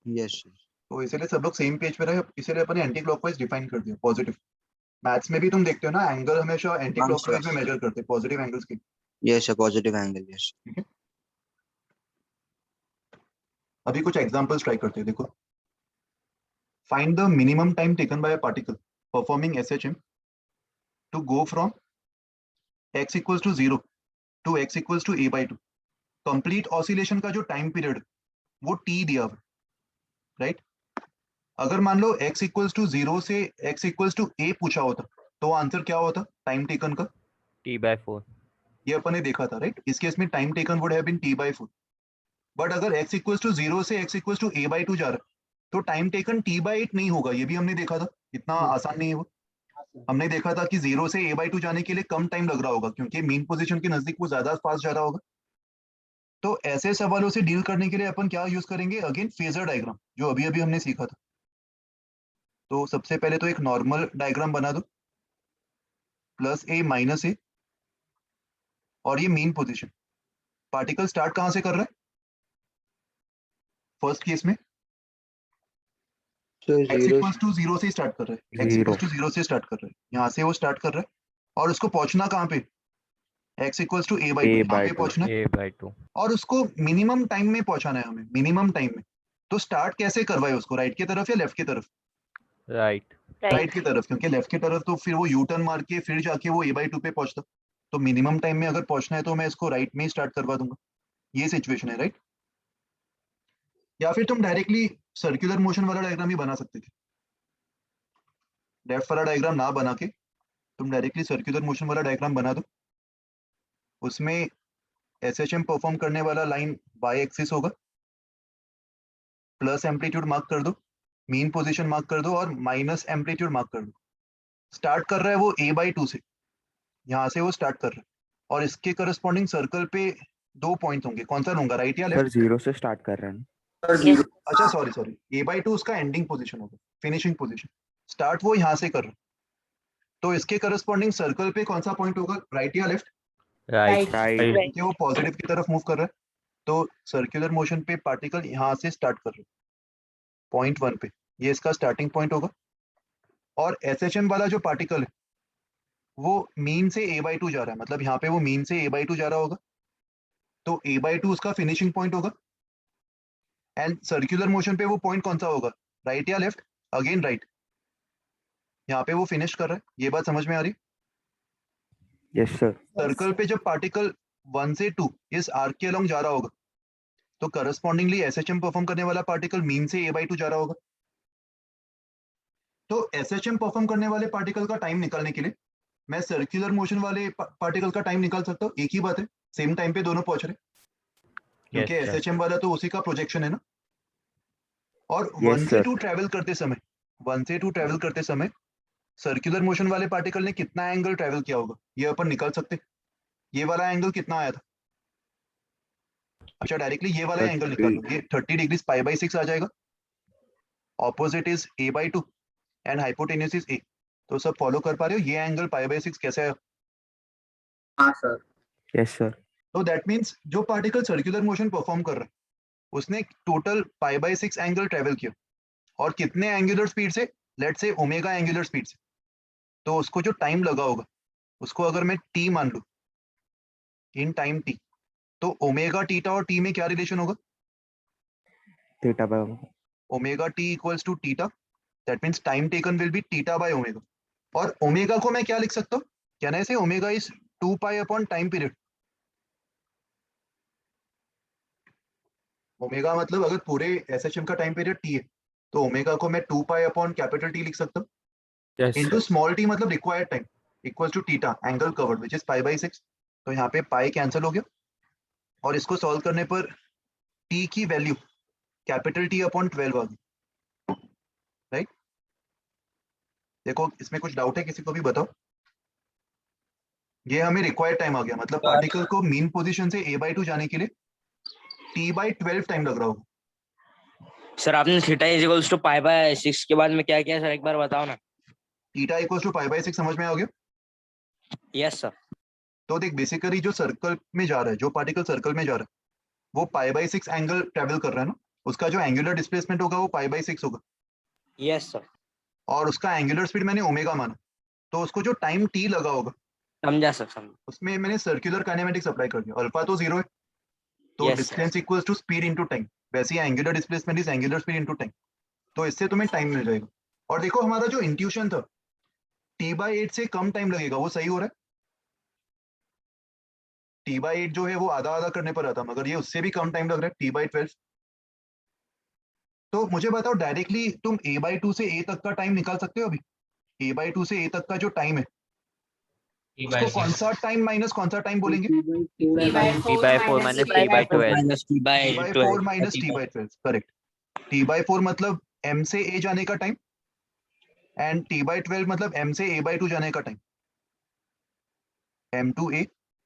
यस तो इसीलिए सब लोग सेम पेज पे रहे, इसीलिए अपने एंटी क्लॉकवाइज डिफाइन कर दिया पॉजिटिव। मैथ्स में भी तुम देखते हो ना, एंगल हमेशा एंटी क्लॉकवाइज में मेजर करते हैं, पॉजिटिव एंगल्स की। Yes sir, positive angle yes. ठीक है, अभी कुछ एग्जांपल्स ट्राई करते हैं, देखो। Find the minimum time taken by a particle performing SHM to go from x equals to 0 to x equals to a/2। Complete oscillation का जो टाइम पीरियड वो t दिया हुआ, राइट? अगर मान लो x इक्वल्स टू 0 से x इक्वल्स टू a पूछा होता तो आंसर क्या होता टाइम टेकन का? T/4 ये अपन ने देखा था, राइट? इस केस में time taken would have been t/4। But अगर x इक्वल्स टू 0 से x इक्वल्स टू a/2 जा रहा है तो टाइम टेकन t/8 नहीं होगा, ये भी हमने देखा था। इतना आसान नहीं है वो। हमने देखा था कि 0 से a/2 जाने के लिए कम टाइम लग रहा होगा क्योंकि मीन पोजीशन के नजदीक वो ज्यादा फास्ट जा रहा होगा। तो ऐसे सवालों से डील करने के लिए अपन क्या यूज करेंगे? अगेन फेजर डायग्राम, जो अभी अभी हमने सीखा था। तो सबसे पहले तो एक नॉर्मल डायग्राम बना दो, +a - a, और ये मीन पोजीशन। पार्टिकल स्टार्ट कहाँ से कर रहा है? फर्स्ट केस में So x zero. Equals to 0 से स्टार्ट कर रहा है, x इक्वल्स टू 0 से स्टार्ट कर रहा है, यहाँ से वो स्टार्ट कर रहा है और उसको पहुंचना कहाँ पे? x equals to a by 2 A यहाँ by पे 2. पहुंचना है a/2 और उसको मिनिमम टाइम में पहुंचाना है हमें, मिनिमम टाइम में। तो स्टार्ट कैसे करवाए उसको, राइट की तरफ या लेफ्ट की तरफ? राइट राइट की तरफ, क्योंकि लेफ्ट की तरफ तो फिर वो यू टर्न मार के फिर जाके वो a by 2 पे पहुंचता। तो मिनिमम टाइम में अगर पहुंचना है तो मैं इसको राइट में ही स्टार्ट करवा दूंगा। ये सिचुएशन है, राइट? या फिर तुम डायरेक्टली सर्कुलर मोशन वाला डायग्राम भी बना सकते थे। लेफ्ट वाला डायग्राम ना बना के तुम डायरेक्टली सर्कुलर मोशन वाला डायग्राम बना दो। उसमें एसएचएम परफॉर्म करने वाला लाइन y एक्सिस होगा, प्लस एम्पलीट्यूड मार्क कर दो, मीन पोजीशन मार्क कर दो और माइनस एम्पलीट्यूड मार्क कर दो। स्टार्ट कर रहा है वो a by 2 से, यहाँ से वो स्टार्ट कर रहा है और इसके करस्पॉन्डिंग सर्कल पे 2 पॉइंट होंगे। कौन सा लूंगा, राइट या सर लेफ्ट? 0 से स्टार्ट कर रहे हैं. सर जीरो अच्छा सॉरी सॉरी, a by 2 उसका एंडिंग पोजीशन होगा, फिनिशिंग पोजीशन। स्टार्ट वो यहाँ से कर रहा है तो इसके करस्पॉन्डिंग सर्कल पे कौन सा पॉइंट होगा, राइट या लेफ्ट? Right Right. क्योंकि वो पॉजिटिव की तरफ मूव कर रहा है तो सर्कुलर मोशन पे पार्टिकल यहाँ से स्टार्ट कर रहा है पॉइंट 1 पे, ये इसका स्टार्टिंग पॉइंट होगा। और एसएचएम वाला जो पार्टिकल है वो मीन से a by 2 जा रहा है, मतलब यहाँ पे वो मीन से a by 2 जा रहा होगा तो a by 2 उसका फिनिशिंग पॉइंट होगा। एंड सर्कुलर मोशन पे वो पॉइंट कौन सा होगा, राइट या लेफ्ट? अगेन राइट, यहाँ पे वो फिनिश कर रहा है। ये बात समझ में आ रही? Yes sir. सर्कल पे जब पार्टिकल 1 से 2 इस आर्क के अलोंग जा रहा होगा तो करस्पॉन्डिंगली एसएचएम परफॉर्म करने वाला पार्टिकल मीन से a by 2 जा रहा होगा। तो एसएचएम परफॉर्म करने वाले पार्टिकल का टाइम निकालने के लिए मैं सर्कुलर मोशन वाले पार्टिकल का टाइम निकाल सकता हूँ। एक ही बात है, सेम टाइम पे दोनों पहुंच रहे, क्योंकि Yes, sir. एसएचएम वाला तो उसी का प्रोजेक्शन है ना। और Yes, 1 से sir. 2 ट्रेवल करते समय, 1 से 2 ट्रेवल करते समय सर्कुलर मोशन वाले पार्टिकल ने कितना एंगल ट्रेवल किया होगा ये अपन निकाल सकते। ये वाला एंगल कितना आया था? अच्छा डायरेक्टली ये वाला एंगल निकाल लो, ये 30 डिग्री पाई बाई 6 आ जाएगा। Opposite is a by 2 and hypotenuse is a। तो सब फॉलो कर पा रहे हो, ये एंगल पाई बाई 6 कैसे आया? हाँ सर Yes sir. तो दैट मीन्स जो पार्टिकल सर्कुलर मोशन परफॉर्म कर रहा है उसने total pi by 6 angle travel किया और कितने एंगुलर स्पीड से, लेट से ओमेगा एंगुलर स्पीड से। तो उसको जो टाइम लगा होगा उसको अगर मैं t मान लूं, इन टाइम t, तो ओमेगा टीटा और t में क्या रिलेशन होगा? Theta by omega t equals to theta, that means time taken will be theta by omega. और ओमेगा को मैं क्या लिख सकता हूँ, कहना है omega is 2 pi upon time period. Omega मतलब अगर पूरे एसएचएम का टाइम पीरियड t है तो ओमेगा को मैं 2 पाई अपॉन कैपिटल T लिख सकता हूँ Yes, into sir. Small t मतलब required time equals to theta angle covered which is pi by 6। तो यहाँ पे पाई कैंसिल हो गया और इसको सॉल्व करने पर t की वैल्यू कैपिटल T अपॉन 12 आ गई, राइट? देखो इसमें कुछ डाउट है किसी को भी बताओ। ये हमें रिक्वायर्ड टाइम आ गया, मतलब पार्टिकल को मीन पोजीशन से a by 2 जाने के लिए t by 12 टाइम लग रहा होगा। सर आपने theta is equals to pi by 6 के बाद में क्या किया सर, एक बार बताओ ना। Theta equals to pi by 6 समझ में आ गया? Yes sir. तो देख बेसिकली जो सर्कल में जा रहा है, जो पार्टिकल सर्कल में जा रहा है वो पाई बाई 6 एंगल ट्रेवल कर रहा है ना, उसका जो एंगुलर डिस्प्लेसमेंट होगा वो पाई बाई 6 होगा यस सर। और उसका एंगुलर स्पीड मैंने ओमेगा माना। तो उसको जो टाइम t लगा होगा समझा सर, समझा। उसमें मैंने सर्कुलर काइनेमेटिक्स अप्लाई कर दिया। अल्फा तो 0 है तो Yes, sir. Distance equals to speed into time, वैसे ही angular displacement is angular speed into time. तो इससे तुम्हें टाइम मिल जाएगा। और देखो हमारा जो इंट्यूशन था t by 8 से कम टाइम लगेगा वो सही हो रहा है। t by 8 जो है वो आधा आधा करने पर आता, मगर ये उससे भी कम टाइम लग रहा है t by 12। तो मुझे बताओ डायरेक्टली तुम a by 2 से a तक का टाइम निकाल सकते हो? अभी a by 2 से a तक का जो टाइम है उसको कौन सा टाइम माइनस कौन सा टाइम बोलेंगे? T by T by 4 minus minus T T by 12. Minus T t by by 12 4 minus t by 12, correct. t by 4 मतलब m से a जाने का टाइम एंड t by 12 मतलब m से a by 2 जाने का time, m to a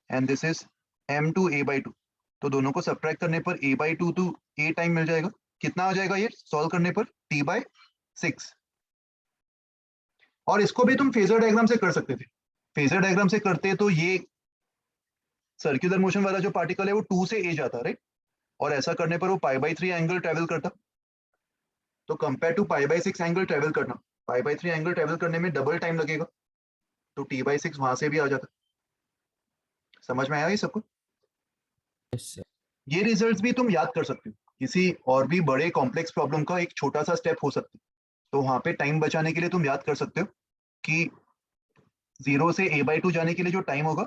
and this is m to a by 2। तो दोनों को सब्ट्रैक्ट करने पर a by 2 to a time मिल जाएगा। कितना आ जाएगा ये सॉल्व करने पर? t by 6। और इसको भी तुम फेजर डायग्राम से कर सकते थे। फेजर डायग्राम से करते तो ये सर्कुलर मोशन वाला जो पार्टिकल है वो 2 से ए जाता, राइट, और ऐसा करने पर वो π/3 एंगल ट्रेवल करता। तो कंपेयर टू π/6 एंगल ट्रेवल करना, π/3 एंगल ट्रेवल करने में डबल टाइम लगेगा, तो t/6 वहां से भी आ जाता। समझ में आया ये सबको? ये रिजल्ट्स भी तुम याद कर सकते हो, किसी और भी बड़े कॉम्प्लेक्स प्रॉब्लम का एक छोटा सा स्टेप हो सकता है। तो वहां पे टाइम बचाने के लिए तुम याद कर सकते हो कि 0 से a/2 जाने के लिए जो टाइम होगा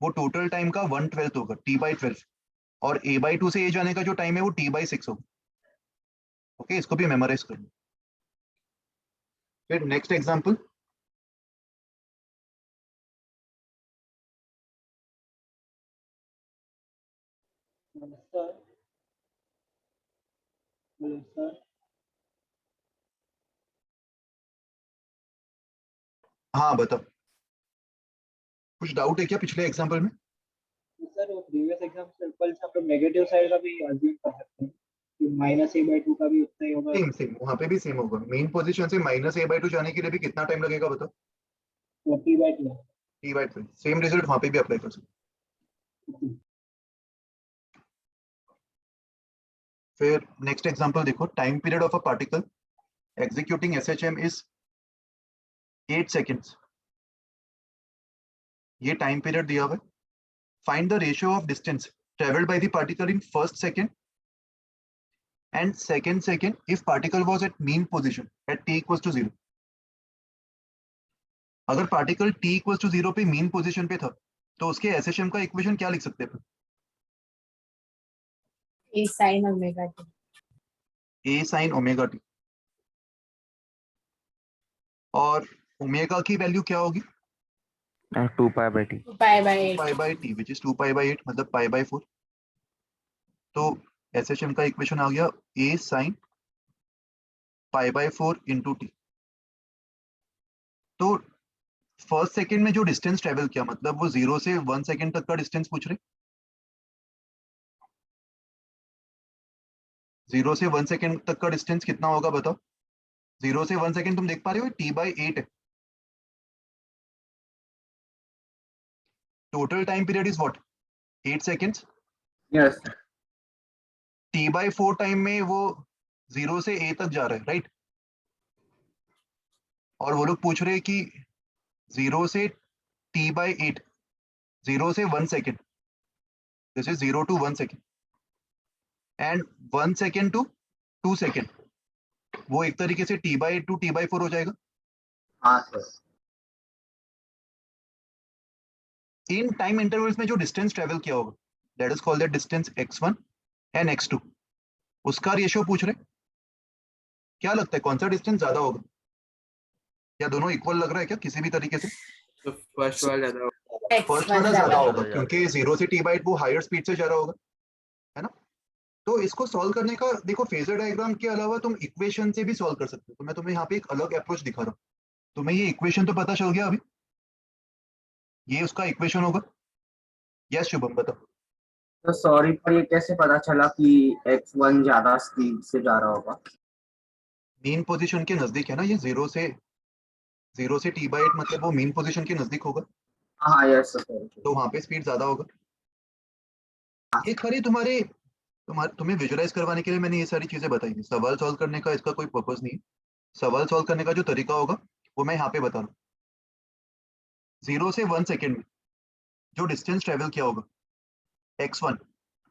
वो टोटल टाइम का 1/12 होगा, t/12, और a/2 से a जाने का जो टाइम है वो t/6 होगा। ओके, इसको भी मेमोराइज कर लो। फिर नेक्स्ट एग्जांपल, हाँ बताओ, कुछ डाउट है क्या पिछले एग्जांपल में? सर वो प्रीवियस एग्जांपल से हम लोग नेगेटिव साइड का भी अज्यूम कर सकते हैं कि -a/2 का भी उतना ही होगा। सेम सेम, वहां पे भी सेम होगा। मेन पोजीशन से -a/2 जाने के लिए भी कितना टाइम लगेगा बताओ? 20/2। t/12। सेम रिजल्ट वहां पे भी अप्लाई कर सकते। फिर नेक्स्ट एग्जांपल देखो, time period of a particle executing SHM is 8 seconds. ये टाइम पीरियड दिया हुआ है। Find the ratio of distance travelled by the particle in first second and second second if particle was at mean position at t equals to 0। अगर particle t equals to 0 पे mean position पे था तो उसके SHM का equation क्या लिख सकते हैं? A sin omega t। a sin omega t, और ओमेगा की वैल्यू क्या होगी? 2π/t। 2π/8। π/t which is 2π/8 मतलब π/4। तो SHM का इक्वेशन आ गया a sin π/4 into t। तो फर्स्ट सेकेंड में जो डिस्टेंस ट्रेवल किया, मतलब वो 0 से 1 सेकेंड तक का डिस्टेंस पूछ रहे। 0 से 1 सेकेंड तक का डिस्टेंस कितना होगा बताओ? 0 से 1 सेकेंड तुम देख पा रहे हो t/8 है। Total time period is what? 8 seconds. Yes t/4 time में वो 0 से a तक जा रहा है, राइट, और वो लोग पूछ रहे हैं कि 0 से t/8, 0 से 1 second, this is 0 to 1 second and 1 second to 2 second, वो एक तरीके से t/8 to t/4 हो जाएगा। हाँ सर। इन टाइम इंटरवल्स में जो डिस्टेंस ट्रेवल किया होगा that is called the distance x1 and x2, उसका रेशियो पूछ रहे। क्या लगता है कौन सा डिस्टेंस ज्यादा होगा? या दोनों इक्वल लग रहा है क्या किसी भी तरीके से? तो फर्स्ट वाला ज्यादा फर्स्ट वाला ज्यादा होगा क्योंकि 0 से t/8 वो हायर स्पीड से जा रहा होगा, है ना। तो इसको सॉल्व करने का देखो, फेजर डायग्राम के अलावा तुम इक्वेशन से भी सॉल्व कर सकते हो। तो मैं तुम्हें यहाँ पे एक अलग अप्रोच दिखा रहा हूँ। तुम्हें ये इक्वेशन तो पता चल गया अभी, ये उसका इक्वेशन होगा। यस शुभम बताओ। तो सॉरी पर ये कैसे पता चला कि x1 ज्यादा स्पीड से जा रहा होगा? मीन पोजीशन के नजदीक है ना ये, 0 से t/8 मतलब वो मीन पोजीशन के नजदीक होगा, हाँ यस सर। तो वहां पे स्पीड ज्यादा होगा। ये खरी तुम्हें विजुअलाइज करवाने के लिए मैंने ये सारी चीजें बताई हैं। सवाल सॉल्व करने का इसका कोई पर्पस नहीं है। सवाल सॉल्व करने का जो तरीका होगा वो मैं यहाँ पे बता रहा हूँ। 0 से 1 सेकेंड में जो डिस्टेंस ट्रेवल किया होगा x1,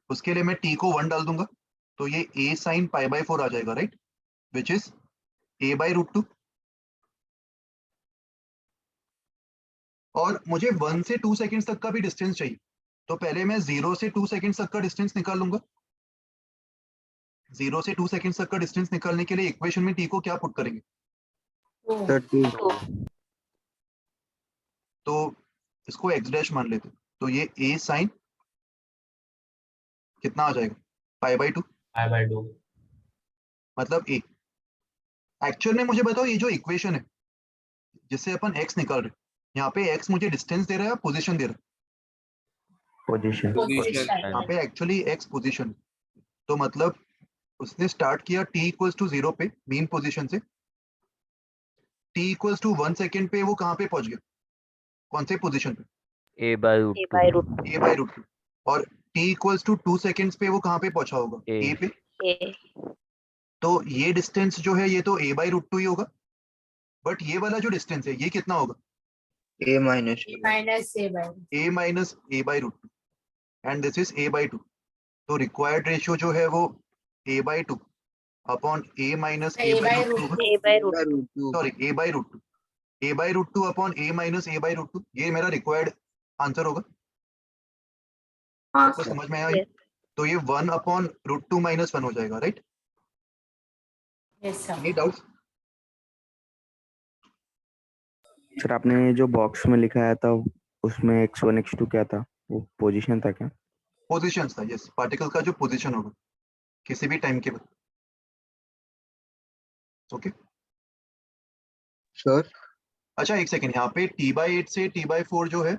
उसके लिए मैं t को 1 डाल दूंगा, तो ये a sin π/4 आ जाएगा, राइट, विच इज a/√2। और मुझे 1 से 2 सेकेंड्स तक का भी डिस्टेंस चाहिए, तो पहले मैं 0 से 2 सेकेंड्स तक का डिस्टेंस निकाल लूंगा। 0 से 2 सेकेंड्स तक का डिस्टेंस निकालने के लिए इक्वेशन में t को क्या पुट करेंगे? 2 तो इसको x डैश मान लेते हैं, तो ये a sin कितना आ जाएगा? π/2 π/2। मतलब a। एक्चुअल में मुझे बताओ, ये जो इक्वेशन है जिससे अपन x निकाल रहे हैं, यहाँ पे x मुझे डिस्टेंस दे रहा है, पोजीशन दे रहा है? पोजीशन। यहाँ पे एक्चुअली x पोजीशन, तो मतलब उसने स्टार्ट किया t इक्वल्स टू 0 पे मीन पोजीशन से, t इक्वल्स टू 1 सेकेंड पे वो कहाँ पे पहुंच गया, कौन से पोजीशन पे? a by root A 2 by root a by root 2 और t इक्वल्स टू 2 सेकेंड्स पे वो कहाँ पे पहुंचा होगा A. a पे। A. तो ये डिस्टेंस जो है ये तो a by root 2 ही होगा, बट ये वाला जो डिस्टेंस है ये कितना होगा, a minus A minus A by a minus a by root 2 and this is a by 2। तो रिक्वायर्ड रेशियो जो है वो a by 2 upon a minus a A by by root 2 root होगा, A by root by root 2 sorry a by root 2, a by root 2 upon a minus a by root 2, ये मेरा required answer होगा। हाँ सबको sir. समझ में आया ये? Yes. तो ये 1 अपॉन रूट 2 माइनस 1 हो जाएगा, right? Yes, sir. Any doubts? Sir आपने जो बॉक्स में लिखाया था उसमें x1 x2 क्या था, वो पोजीशन था क्या? पोजीशन था, यस, पार्टिकल का जो पोजीशन होगा किसी भी टाइम के बाद। ओके sure अच्छा एक सेकेंड, यहाँ पे t/8 से t/4 जो है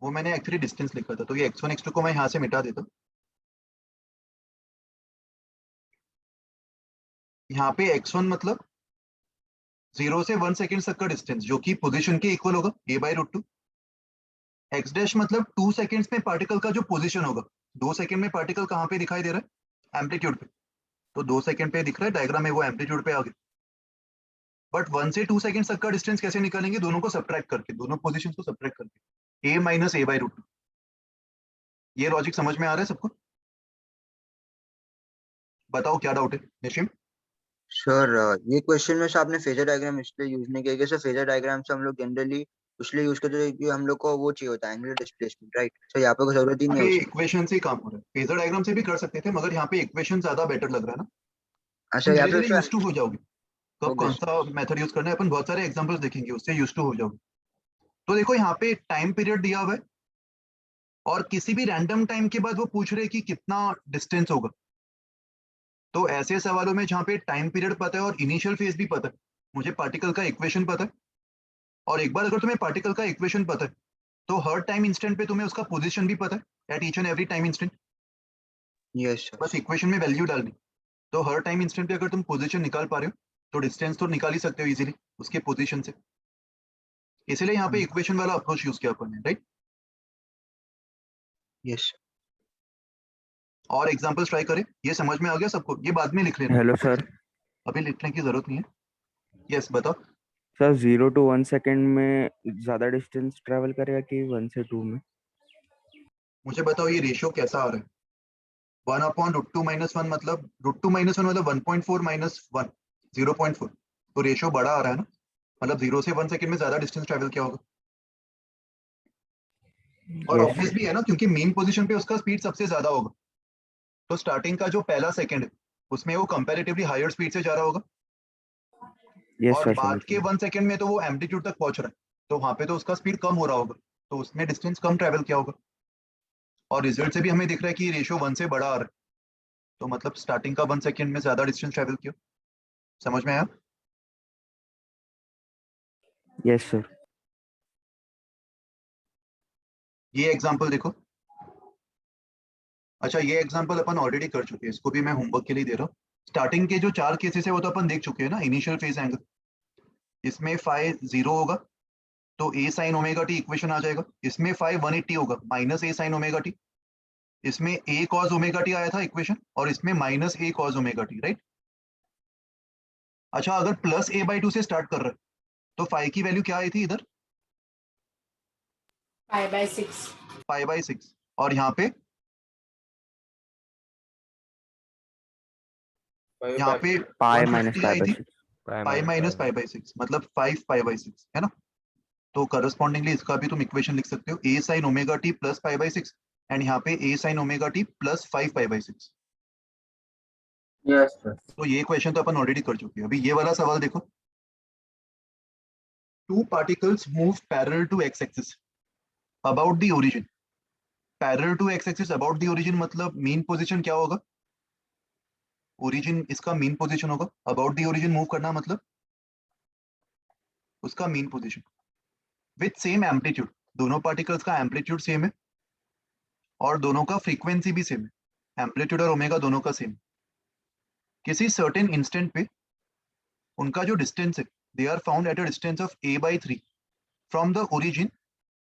वो मैंने एक्चुअली डिस्टेंस लिखा था, तो ये x1 x2 को मैं यहाँ से मिटा देता हूँ। यहाँ पे x1 मतलब 0 से 1 सेकेंड तक का डिस्टेंस जो कि पोजीशन के इक्वल होगा a by root 2। x dash मतलब 2 सेकेंड्स में पार्टिकल का जो पोजीशन होगा, 2 सेकेंड में पार्टिकल कहाँ पे दिखाई दे रहा है, एम्पलीट्यूड पे, तो 2 सेकेंड पे दिख रहा है डायग्राम में, वो एम्पलीट्यूड पे आ गया। बट 1 से 2 सेकेंड तक का डिस्टेंस कैसे निकालेंगे, दोनों को सब्ट्रैक्ट करके, दोनों पोजीशंस को सब्ट्रैक्ट करके, a minus a by root 2। ये लॉजिक समझ में आ रहा है सबको? बताओ क्या डाउट है निशिम? सर ये क्वेश्चन में से आपने फेजर डायग्राम इसलिए यूज नहीं किया कि सर फेजर डायग्राम से हम लोग जनरली इसलिए यूज करते हैं कि हम लोग को वो चाहिए होता है एंगुलर डिस्प्लेसमेंट, राइट? सर यहाँ पे कोई जरूरत ही नहीं है ये उसकी। इक्वेशन से ही काम हो रहा है, फेजर डायग्राम से भी कर सकते थे मगर यहाँ पे इक्वेशन ज्यादा बेटर लग रहा है ना। अच्छा तुम यहाँ धीरे पे धीरे यूज टू हो जाओगे, कब ओके कौन सा मेथड यूज करना है, अपन बहुत सारे एग्जांपल्स देखेंगे, उससे यूज टू हो जाओगे। तो देखो यहाँ पे टाइम पीरियड दिया हुआ है और किसी भी रैंडम टाइम के बाद वो पूछ रहे कि कितना डिस्टेंस होगा। तो ऐसे सवालों में जहाँ पे टाइम पीरियड पता है और इनिशियल फेज भी पता है, मुझे पार्टिकल का इक्वेशन पता है, और एक बार अगर तुम्हें पार्टिकल का इक्वेशन पता है तो हर टाइम इंस्टेंट पे तुम्हें उसका पोजीशन भी पता है at each and every time instant, yes sir बस इक्वेशन में वैल्यू डालनी। तो हर टाइम इंस्टेंट पे अगर तुम पोजीशन निकाल पा रहे हो तो डिस्टेंस तो निकाल ही सकते हो इजीली उसके पोजीशन से, इसलिए यहाँ पे इक्वेशन वाला अप्रोच यूज किया अपन ने, राइट? यस और एग्जांपल्स ट्राई करें, ये समझ में आ गया सबको? ये बाद में लिख लेना, हेलो सर। अभी लिखने की जरूरत नहीं है। यस बताओ। सर 0 to 1 सेकेंड में ज्यादा डिस्टेंस ट्रेवल करेगा कि 1 से 2 में? मुझे बताओ ये रेशियो कैसा आ रहा है? 1 अपॉन रूट 2 माइनस 1 मतलब रूट 2 माइनस 1 मतलब 1.4 माइनस 1 0.4, तो रेशियो बड़ा आ रहा है ना, मतलब 0 से 1 सेकेंड में ज्यादा डिस्टेंस ट्रेवल किया होगा। और यस ऑब्वियस भी है ना, क्योंकि मेन पोजीशन पे उसका स्पीड सबसे ज्यादा होगा, तो स्टार्टिंग का जो पहला सेकंड है उसमें वो कंपैरेटिवली हायर स्पीड से जा रहा होगा, यस और सर बाद समझ के गया। 1 सेकंड में तो वो एम्पलीट्यूड तक पहुंच रहा है, तो वहां पे तो उसका स्पीड कम हो रहा होगा, तो उसने डिस्टेंस कम ट्रेवल किया होगा। और रिजल्ट से भी हमें दिख रहा है कि रेशियो 1 से बड़ा आ रहा है, तो मतलब स्टार्टिंग का 1 सेकंड में ज्यादा डिस्टेंस ट्रेवल किया। समझ में आया? Yes sir. ये एग्जांपल देखो। अच्छा ये एग्जांपल अपन ऑलरेडी कर चुके हैं, इसको भी मैं होमवर्क के लिए दे रहा हूँ। स्टार्टिंग के जो 4 केसेस है वो तो अपन देख चुके हैं ना, इनिशियल फेज एंगल, इसमें फाई 0 होगा तो a sine omega t equation आ जाएगा, इसमें फाई 180 होगा minus a sine omega t, इसमें a कॉस ओमेगा टी आया था इक्वेशन, और इसमें minus a cos omega t, right? अच्छा अगर प्लस a बाई 2 से स्टार्ट कर रहे हैं तो फाई की वैल्यू क्या आई थी इधर? 5/6. पाई बाई 6, और यहाँ पे पाई 150 माइनस आई पाई थी, by 6। Pi minus pi by 6 मतलब 5 पाई बाई 6 है ना। तो करस्पॉन्डिंगली इसका भी तुम इक्वेशन लिख सकते हो, a sine omega T plus pi by 6, and यहाँ पे a sine omega T plus 5 pi by 6। Yes sir. तो ये क्वेश्चन तो अपन ऑलरेडी कर चुके हैं। अभी ये वाला सवाल देखो, two particles move parallel to x axis about the origin. Parallel to x axis about the origin मतलब मीन पोजीशन क्या होगा? ओरिजिन इसका मीन पोजीशन होगा, अबाउट द ओरिजिन मूव करना मतलब उसका mean position with same amplitude. दोनों particles का एम्पलीट्यूड सेम है और दोनों का फ्रीक्वेंसी भी सेम है, एम्पलीट्यूड और ओमेगा दोनों का सेम। किसी सर्टेन इंस्टेंट पे उनका जो डिस्टेंस है, they are found at a distance of a by 3 from the origin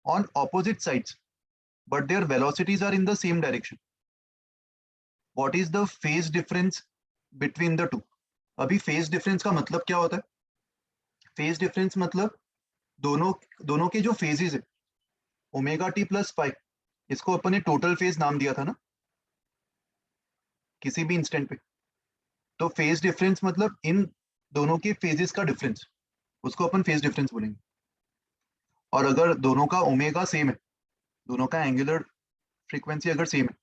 on opposite sides, but their velocities are in the same direction. What is the phase difference between the two? अभी phase difference का मतलब क्या होता है? Phase difference मतलब दोनों के जो phases है, ओमेगा टी प्लस फाइव, इसको अपन ने टोटल फेज नाम दिया था ना किसी भी इंस्टेंट पे। तो फेज डिफरेंस मतलब इन दोनों के फेजेस का डिफरेंस, उसको अपन फेज डिफरेंस बोलेंगे। और अगर दोनों का ओमेगा सेम है, दोनों का एंगुलर फ्रीक्वेंसी अगर सेम है,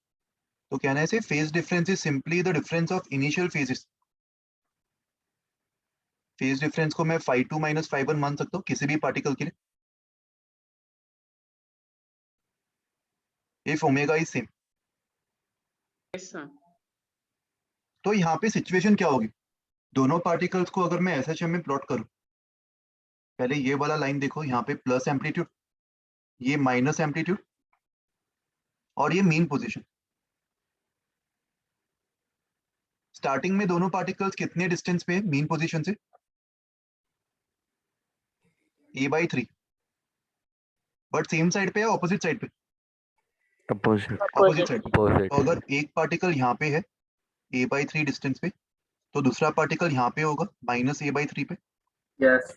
तो कहने से phase difference is simply the difference of initial phases. Phase difference को मैं phi two minus phi one मान सकता हूँ किसी भी पार्टिकल के लिए, इफ ओमेगा इज सेम। तो यहाँ पे सिचुएशन क्या होगी, दोनों पार्टिकल्स को अगर मैं एसएचएम में प्लॉट करूं, पहले ये वाला लाइन देखो, यहाँ पे प्लस एम्पलीट्यूड, ये माइनस एम्पलीट्यूड, और ये मीन पोजीशन। स्टार्टिंग में दोनों पार्टिकल्स कितने डिस्टेंस पे है मीन पोजीशन से? a/3, बट सेम साइड पे है ऑपोजिट साइड पे? अपोजिट। ऑपोजिट साइड पे। Opposite. तो अगर एक पार्टिकल यहाँ पे है a/3 डिस्टेंस पे, तो दूसरा पार्टिकल यहाँ पे होगा माइनस a/3 पे। यस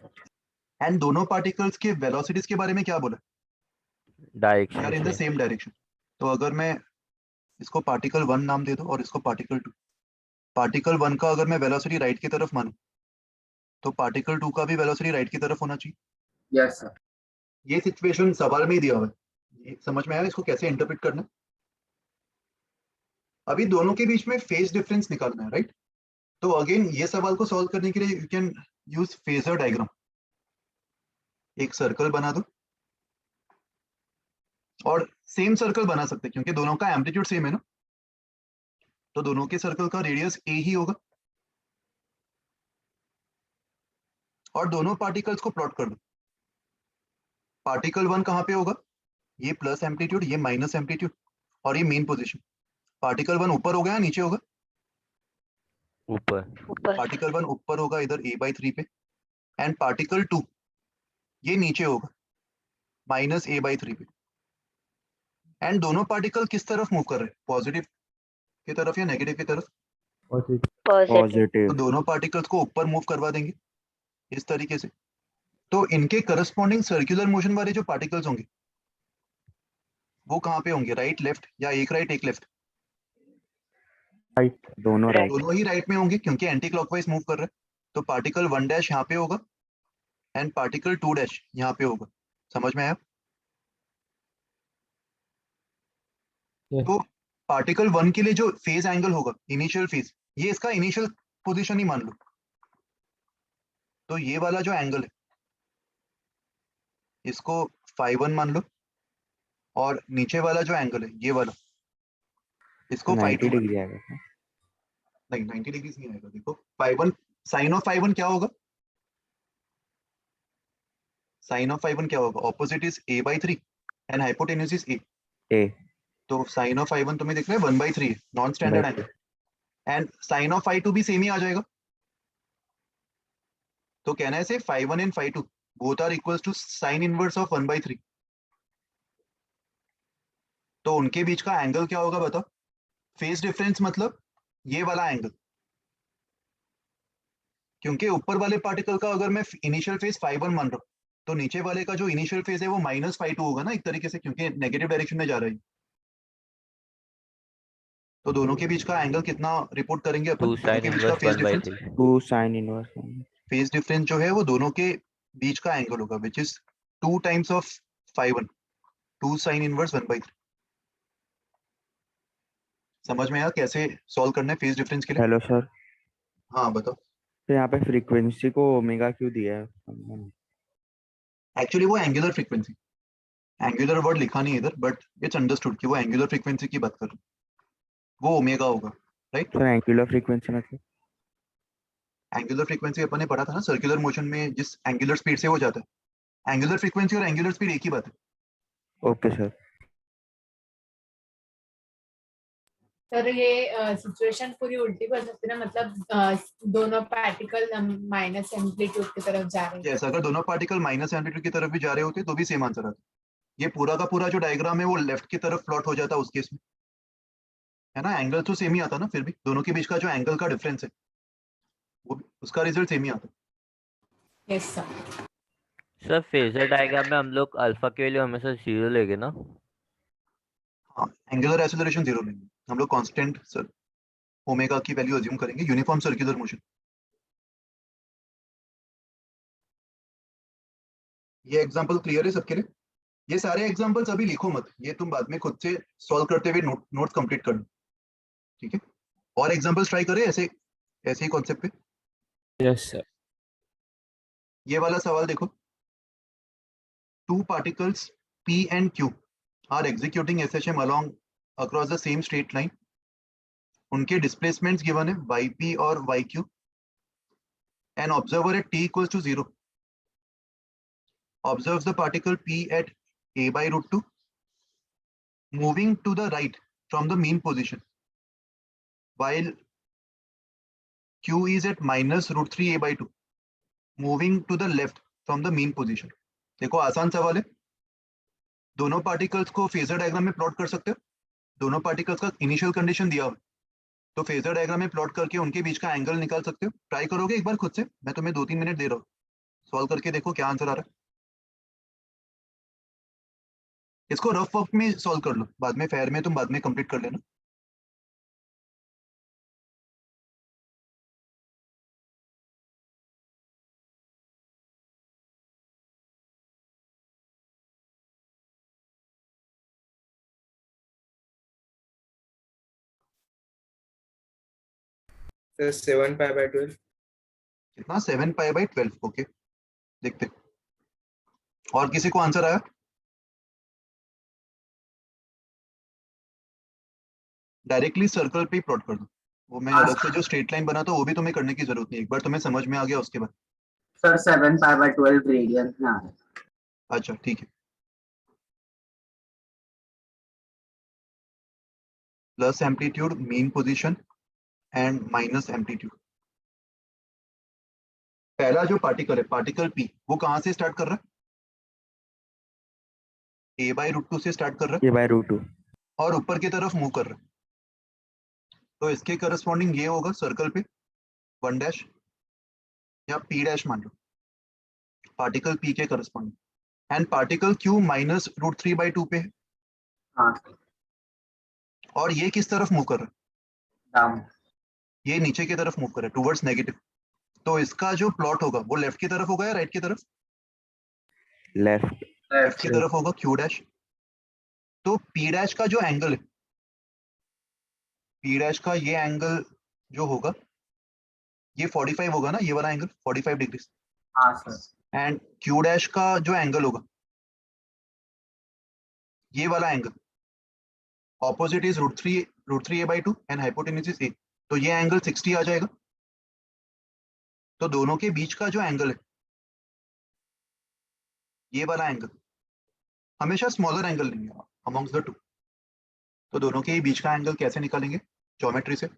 एंड दोनों पार्टिकल्स के वेलोसिटीज के बारे में क्या बोला? They are in the Direction. Same direction. तो अगर मैं इसको पार्टिकल 1 नाम दे दूं और इसको पार्टिकल 2, पार्टिकल 1 का अगर मैं वेलोसिटी राइट की तरफ मानूं, तो पार्टिकल 2 का भी वेलोसिटी राइट की तरफ होना चाहिए। यस सर ये सिचुएशन सवाल में ही दिया हुआ है, ये समझ में आया इसको कैसे इंटरप्रेट करना है? अभी दोनों के बीच में फेज डिफरेंस निकालना है, राइट? तो अगेन ये सवाल को सॉल्व करने के लिए you can use phasor diagram. एक सर्कल बना दो, और सेम सर्कल बना सकते हैं क्योंकि दोनों का एम्पलीट्यूड सेम है ना, तो दोनों के सर्कल का रेडियस ए ही होगा। और दोनों पार्टिकल्स को प्लॉट कर दो। पार्टिकल 1 कहाँ पे होगा? ये प्लस एम्पलीट्यूड, ये माइनस एम्पलीट्यूड, और ये मेन पोजीशन। पार्टिकल 1 ऊपर होगा या नीचे होगा? ऊपर. पार्टिकल 1 ऊपर होगा इधर a/3 पे, एंड पार्टिकल 2 ये नीचे होगा माइनस a/3 पे। एंड दोनों पार्टिकल किस तरफ मूव कर रहे हैं, पॉजिटिव की तरफ या नेगेटिव की तरफ? पॉजिटिव। तो दोनों पार्टिकल्स को ऊपर मूव करवा देंगे इस तरीके से। तो इनके करस्पॉन्डिंग सर्कुलर मोशन वाले जो पार्टिकल्स होंगे वो कहाँ पे होंगे, राइट लेफ्ट, या एक राइट एक लेफ्ट? राइट, दोनों राइट। दोनों ही राइट में होंगे क्योंकि एंटी क्लॉकवाइज मूव कर रहे हैं। तो पार्टिकल 1 डैश यहाँ पे होगा एंड पार्टिकल 2 डैश यहाँ पे होगा। समझ में आया? तो पार्टिकल 1 के लिए जो फेज एंगल होगा, इनिशियल फेज, ये इसका इनिशियल पोजीशन ही मान लो। तो ये वाला जो एंगल है इसको φ1 मान लो, और नीचे वाला जो एंगल है ये वाला, इसको 90 φ2 मान लो। डिग्री आएगा। नहीं 90 डिग्री नहीं आएगा। देखो φ1, साइन ऑफ φ1 क्या होगा? साइन ऑफ φ1 क्या होगा? Opposite is a/3 and hypotenuse is a। ए तो साइन ऑफ φ1 तुम्हें दिख रहा है 1/3 है, non standard by angle. And sine of φ2 भी सेम ही आ जाएगा। तो कहना है से φ1 and φ2 both are equals to sine inverse of 1/3। तो उनके बीच का एंगल क्या होगा बताओ? फेज डिफरेंस मतलब ये वाला एंगल, क्योंकि ऊपर वाले पार्टिकल का अगर मैं इनिशियल फेज φ1 मान रहा हूँ, तो नीचे वाले का जो इनिशियल फेज है वो माइनस φ2 होगा ना एक तरीके से, क्योंकि नेगेटिव डायरेक्शन में जा रहा है। तो दोनों के बीच का एंगल कितना रिपोर्ट करेंगे अपन? 2 दोनों sin के बीच का inverse phase 1 by difference. 3. 2 sine inverse. Phase difference जो है वो दोनों के बीच का एंगल होगा, which is 2 times of φ1, 2 sine inverse 1/3। समझ में आया कैसे सॉल्व करना है फेज डिफरेंस के लिए? हेलो सर, हाँ बताओ। तो यहाँ पे फ्रीक्वेंसी को ओमेगा क्यों दिया है? एक्चुअली वो एंगुलर फ्रीक्वेंसी, एंगुलर वर्ड लिखा नहीं है इधर, बट इट्स अंडरस्टूड कि वो एंगुलर फ्रीक्वेंसी की बात कर रहे हैं, वो ओमेगा होगा, राइट? सर एंगुलर फ्रीक्वेंसी मतलब? एंगुलर फ्रीक्वेंसी अपन ने पढ़ा था ना, सर्कुलर मोशन में जिस एंगुलर स्पीड से वो जाता है। एंगुलर फ्रीक्वेंसी और एंगुलर स्पीड एक ही बात है। Okay sir. तर ये सिचुएशन पूरी उल्टी कर सकते हैं ना, मतलब दोनों पार्टिकल माइनस एम्पलीट्यूड की तरफ जा रहे हैं। जैसा अगर दोनों पार्टिकल माइनस एम्पलीट्यूड की तरफ भी जा रहे होते तो भी सेम आंसर आता। ये पूरा का पूरा जो डायग्राम है वो लेफ्ट की तरफ प्लॉट हो जाता उस केस में, है ना। एंगल तो सेम ही आता ना, फिर भी दोनों के बीच का जो एंगल का डिफरेंस है वो उसका रिजल्ट सेम ही आता। Yes sir. Sir phasor diagram में हम लोग अल्फा के वैल्यू हमेशा 0 लेंगे ना? हाँ, एंगुलर एक्सेलरेशन 0 लेंगे हम लोग, कांस्टेंट सर ओमेगा की वैल्यू अज्यूम करेंगे, यूनिफॉर्म सर्कुलर मोशन। ये एग्जांपल क्लियर है सबके लिए? ये सारे एग्जांपल्स अभी लिखो मत, ये तुम बाद में खुद से सॉल्व करते हुए नोट्स कंप्लीट करना, ठीक है। और एग्जांपल्स ट्राई करें ऐसे ऐसे ही कॉन्सेप्ट पे। Yes sir. ये वाला सवाल देखो, two particles P and Q are executing SHM along across the same straight line. उनके डिस्प्लेसमेंट्स गिवन है yp और yq. An observer at t equals to 0 observes the particle P at a by root 2 moving to the right from the mean position while q is at minus root 3 a by 2 moving to the left from the mean position. देखो आसान सवाल है, दोनों particles को phasor diagram में plot कर सकते हो, दोनों पार्टिकल्स का इनिशियल कंडीशन दिया हुआ, तो फेजर डायग्राम में प्लॉट करके उनके बीच का एंगल निकाल सकते हो। ट्राई करोगे एक बार खुद से, मैं तुम्हें 2-3 मिनट दे रहा हूँ, सॉल्व करके देखो क्या आंसर आ रहा है। इसको रफ वर्क में सॉल्व कर लो, बाद में फेयर में तुम बाद में कंप्लीट कर लेना। Sir 7 pi by 12। कितना? 7 पाई बाई 12। ओके, देखते और किसी को आंसर आया? डायरेक्टली सर्कल पे ही प्लॉट कर दो, वो मैं अलग से जो स्ट्रेट लाइन बना था वो भी तुम्हें करने की जरूरत नहीं, एक बार तुम्हें समझ में आ गया उसके बाद। सर 7 पाई बाय 12 रेडियन में आ रहा है। अच्छा ठीक है, plus amplitude mean position and minus amplitude. पहला जो पार्टिकल है पार्टिकल P, वो कहां से स्टार्ट कर रहा है? a बाई रूट 2 से स्टार्ट कर रहा ये बाय रूट 2 है और ऊपर की तरफ मूव कर रहा है, तो इसके करस्पॉन्डिंग ये होगा सर्कल पे 1 डैश या P डैश मान लो, पार्टिकल P के corresponding, and particle Q minus root 3 by 2 पे है, हाँ और ये किस तरफ मूव कर रहा है? डाउन। ये नीचे की तरफ मूव कर रहा है टुवर्ड्स नेगेटिव, तो इसका जो प्लॉट होगा वो लेफ्ट की तरफ होगा या राइट की तरफ? लेफ्ट। लेफ्ट की तरफ होगा Q डैश। तो P डैश का जो एंगल है, P डैश का ये एंगल जो होगा ये 45 होगा ना, ये वाला एंगल 45 डिग्री। हाँ सर। एंड Q डैश का जो एंगल होगा ये वाला angle, opposite is root three a by 2 and hypotenuse is a, तो ये एंगल 60 आ जाएगा। तो दोनों के बीच का जो एंगल है ये वाला एंगल, हमेशा स्मॉलर एंगल लेंगे अमॉन्ग्स द टू, तो दोनों के बीच का एंगल कैसे निकालेंगे? ज्योमेट्री से।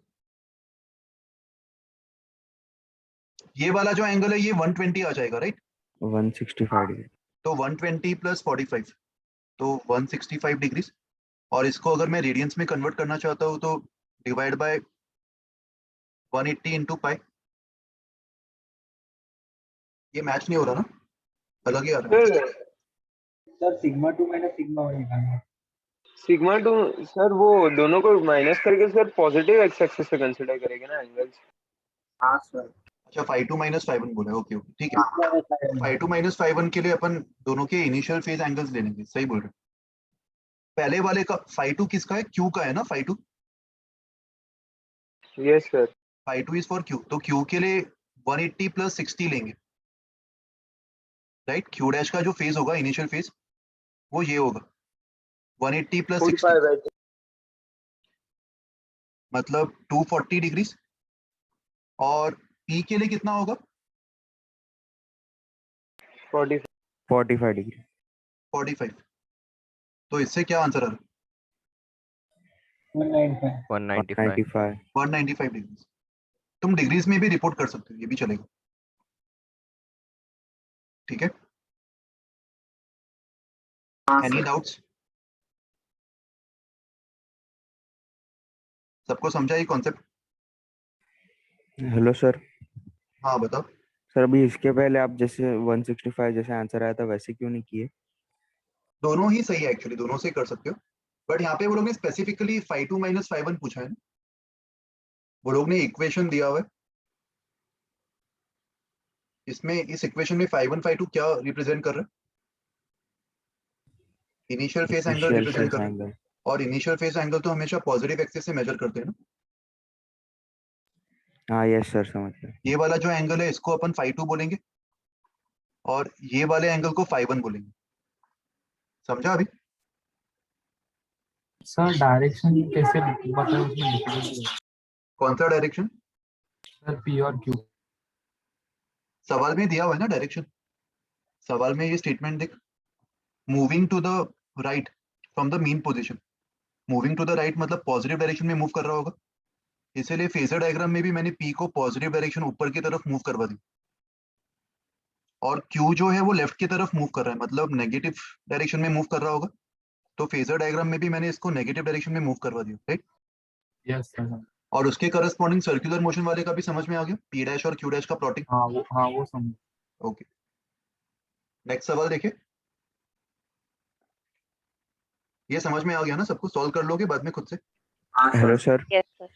ये वाला जो एंगल है ये 120 आ जाएगा, राइट? 165 डिग्री। तो 120 प्लस 45 तो 165 डिग्री, और इसको अगर मैं रेडियंस में कन्वर्ट करना चाहता हूँ तो डिवाइड बाय 180 इंटू पाई। ये मैच नहीं हो रहा ना, अलग ही आ रहा है। सर सिग्मा 2 माइनस सिग्मा 1 निकालना है। सिग्मा 2 सर वो दोनों को माइनस करके सर पॉजिटिव एक्स एक्सिस पे कंसीडर करेंगे ना एंगल्स। हाँ सर। अच्छा 5 2 माइनस 5 1 बोला है, ओके ओके ठीक है। 5 2 माइनस 5 1 के लिए अपन दोनों के इनिशियल फेज एंगल्स ले लेंगे, सही बोल रहे। पहले वाले का 5 2 किसका है? Q का है ना 5 2। Yes sir. 5 2 is for Q, तो Q के लिए 180 प्लस 60 लेंगे, राइट? Q डैश का जो फेज होगा इनिशियल फेज वो ये होगा 180 प्लस 60 मतलब 240 डिग्री, और P के लिए कितना होगा? 45 डिग्री। 45। तो इससे क्या आंसर आ रहा है? 195। 195 डिग्री। तुम डिग्रीज में भी रिपोर्ट कर सकते हो, ये भी चलेगा, ठीक है। हाँ एनी सर डाउट्स? सबको समझा ये कॉन्सेप्ट? Hello sir. हाँ बताओ। सर अभी इसके पहले आप जैसे 165 जैसे आंसर आया था वैसे क्यों नहीं किए? दोनों ही सही है एक्चुअली, दोनों से कर सकते हो, बट यहाँ पे वो लोग ने स्पेसिफिकली 5 2 माइनस 5 1 पूछा है ना, वो लोग ने इक्वेशन दिया हुआ है, इसमें इस इक्वेशन में 5 1 5 2 क्या रिप्रेजेंट कर रहा है? Initial face angle initial represent face कर रहा है, एंगल। और इनिशियल फेस एंगल तो हमेशा पॉजिटिव एक्सिस से मेजर करते हैं ना। हाँ यस सर, समझ गया। ये वाला जो एंगल है इसको अपन 5 2 बोलेंगे, और ये वाले एंगल को 5 1 बोलेंगे। समझा अभी? सर डायरेक्शन कैसे बताए उसमें लिखिए कौन सा डायरेक्शन? सर, पी और क्यू। सवाल में दिया हुआ है ना डायरेक्शन, सवाल में ये स्टेटमेंट देख, moving to the right from the mean position. Moving to the right मतलब पॉजिटिव डायरेक्शन में मूव कर रहा होगा, इसीलिए फेजर डायग्राम में भी मैंने पी को पॉजिटिव डायरेक्शन ऊपर की तरफ मूव करवा दी, और क्यू जो है वो लेफ्ट की तरफ मूव कर रहा है, मतलब नेगेटिव डायरेक्शन में मूव कर रहा होगा, तो फेजर डायग्राम में भी मैंने इसको नेगेटिव डायरेक्शन में मूव करवा दिया, राइट? Yes sir. और उसके करस्पॉन्डिंग सर्कुलर मोशन वाले का भी समझ में आ गया, पी डैश और क्यू डैश का प्लॉटिंग। हाँ वो समझ। ओके, नेक्स्ट सवाल देखिए, ये समझ में आ गया ना सबको? सॉल्व कर लोगे बाद में खुद से? हाँ हेलो सर सर।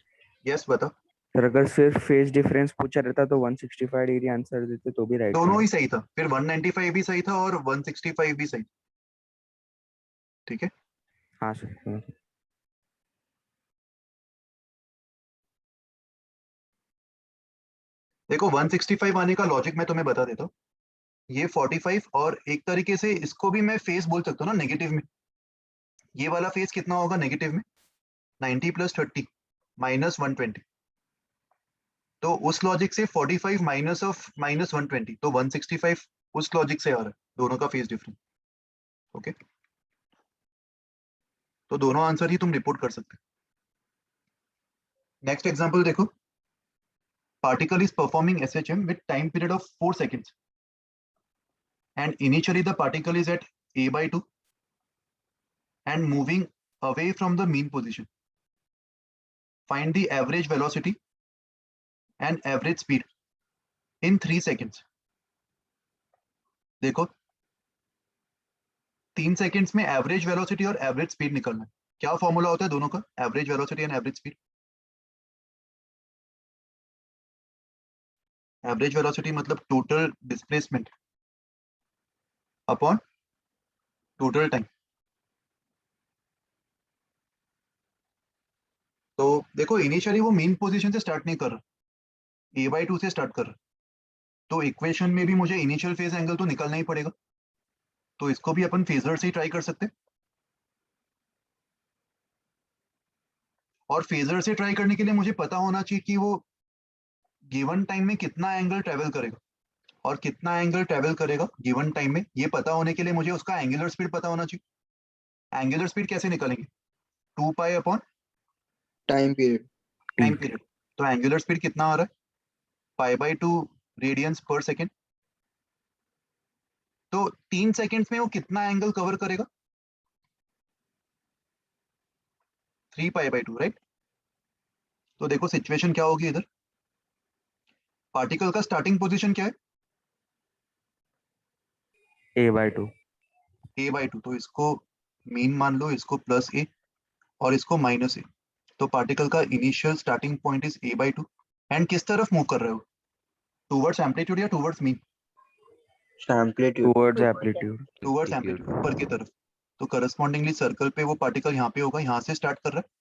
यस बताओ। सर अगर सिर्फ फेज डिफरेंस पूछा रहता तो 165 डिग्री आंसर देते तो भी राइट था दोनों ना? ही सही था, फिर 195 भी सही था और 165 भी सही, ठीक है। हाँ सर, समझ गया। देखो 165 आने का लॉजिक मैं तुम्हें बता देता हूँ, ये 45 और एक तरीके से इसको भी मैं फेस बोल सकता हूँ ना नेगेटिव में, ये वाला फेस कितना होगा नेगेटिव में? 90 + 30 - 120, तो उस लॉजिक से 45 माइनस ऑफ -120, तो 165 उस लॉजिक से आ रहा है, दोनों का फेस डिफरेंस। ओके, तो दोनों आंसर ही तुम रिपोर्ट कर सकते हो। नेक्स्ट एग्जांपल देखो, particle is performing SHM with time period of 4 seconds, and initially the particle is at a/2 and moving away from the mean position. Find the average velocity and average speed in 3 seconds. देखो 3 seconds में average velocity और average speed निकलना है, क्या formula होता है दोनों का, average velocity and average speed? Average velocity मतलब total displacement upon total time. तो देखो इनिशियली वो मेन पोजीशन से स्टार्ट नहीं कर रहा, a/2 से स्टार्ट कर रहा, तो इक्वेशन में भी मुझे इनिशियल फेज एंगल तो निकालना ही पड़ेगा, तो इसको भी अपन फेजर से ही ट्राई कर सकते हैं, और फेजर से ट्राई करने के लिए मुझे पता होना चाहिए कि वो गिवन टाइम में कितना एंगल ट्रेवल करेगा, और कितना एंगल ट्रेवल करेगा गिवन टाइम में, ये पता होने के लिए मुझे उसका एंगुलर स्पीड पता होना चाहिए। एंगुलर स्पीड कैसे निकालेंगे? 2 pi upon time period. Time period, तो एंगुलर स्पीड कितना आ रहा है? π/2 रेडियंस पर सेकेंड, तो 3 सेकेंड्स में वो कितना एंगल कवर करेगा? 3 π/2, राइट? तो देखो सिचुएशन क्या होगी इधर, पार्टिकल का स्टार्टिंग पोजीशन क्या है? a/2। a/2, तो इसको मीन मान लो, इसको +a और इसको -a, तो पार्टिकल का initial starting point is a/2, and किस तरफ मूव कर रहे हो, टूवर्ड्स एम्पलीट्यूड या towards mean? Amplitude. Towards aptitude. Towards amplitude, ऊपर की तरफ, तो करस्पॉन्डिंगली सर्कल पे वो पार्टिकल यहाँ पे होगा, यहाँ से स्टार्ट कर रहा है,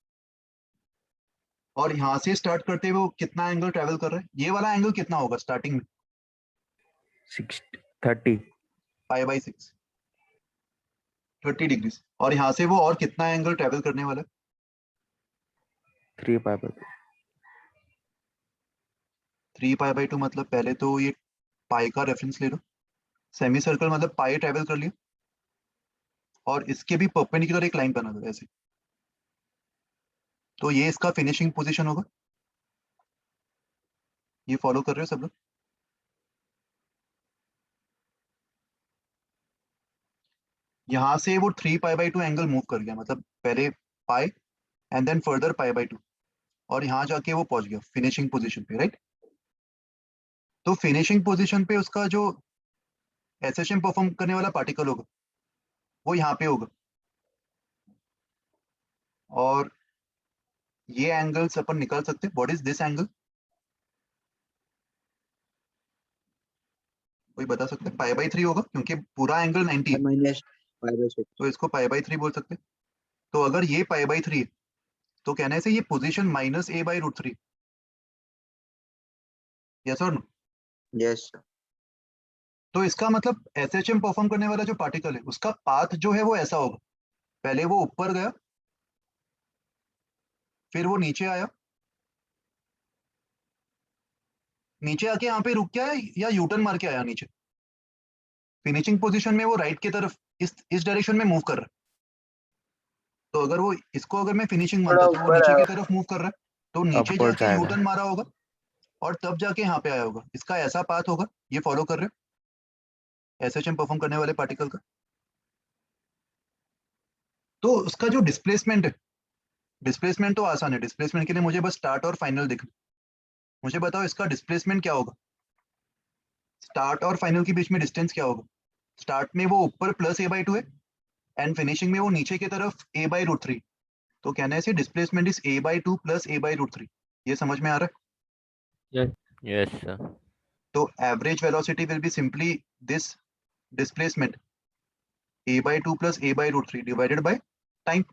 और यहाँ से स्टार्ट करते हुए वो कितना एंगल ट्रेवल कर रहा है, ये वाला एंगल कितना होगा स्टार्टिंग में? 30। π/6, 30 डिग्री, और यहाँ से वो और कितना एंगल ट्रेवल करने वाला है? 3 पाई बाय 3 π/2, मतलब पहले तो ये पाई का रेफरेंस ले लो, सेमी सर्कल मतलब पाई ट्रेवल कर लिया, और इसके भी परपेंडिकुलर एक लाइन बना दो ऐसे, तो ये इसका फिनिशिंग पोजीशन होगा। ये फॉलो कर रहे हो सब लोग? यहाँ से वो 3π/2 एंगल मूव कर गया, मतलब पहले पाई एंड देन फर्दर π/2, और यहाँ जाके वो पहुंच गया फिनिशिंग पोजीशन पे, राइट। तो फिनिशिंग पोजीशन पे उसका जो एसएचएम परफॉर्म करने वाला पार्टिकल होगा वो यहाँ पे होगा, और ये एंगल्स अपन निकाल सकते हैं। व्हाट इज दिस एंगल, कोई बता सकते हैं? π/3 होगा क्योंकि पूरा एंगल 90 है, माइनस π/6। तो इसको π/3 बोल सकते हैं। तो अगर ये π/3 है तो कहने से ये पोजीशन -a/√3, यस और नो? Yes sir. तो इसका मतलब एसएचएम परफॉर्म करने वाला जो पार्टिकल है उसका पाथ जो है वो ऐसा होगा, पहले वो ऊपर गया, फिर वो नीचे आया, नीचे आके यहाँ पे रुक गया या यूटर्न मार के आया नीचे। फिनिशिंग पोजीशन में वो राइट की तरफ इस डायरेक्शन में मूव कर रहा है। तो अगर वो इसको अगर मैं फिनिशिंग मानता तो वो नीचे की तरफ मूव कर रहा है, तो नीचे Upwards जाके आएगा। यूटर्न मारा होगा और तब जाके यहाँ पे आया होगा। इसका ऐसा पाथ होगा, ये फॉलो कर रहे हो एसएचएम परफॉर्म करने वाले पार्टिकल का। तो उसका जो डिस्प्लेसमेंट है, डिस्प्लेसमेंट तो आसान है, डिस्प्लेसमेंट के लिए मुझे बस स्टार्ट और फाइनल देखना। मुझे बताओ इसका डिस्प्लेसमेंट क्या होगा, स्टार्ट और फाइनल के बीच में डिस्टेंस क्या होगा। स्टार्ट में वो ऊपर +a/2 है एंड फिनिशिंग में वो नीचे की तरफ a/√3, तो कहना है इसे डिस्प्लेसमेंट इज a/2 + a/√3। ये समझ में आ रहा है? Yes sir. तो average velocity will be simply this displacement a/2 + a/√3 divided by time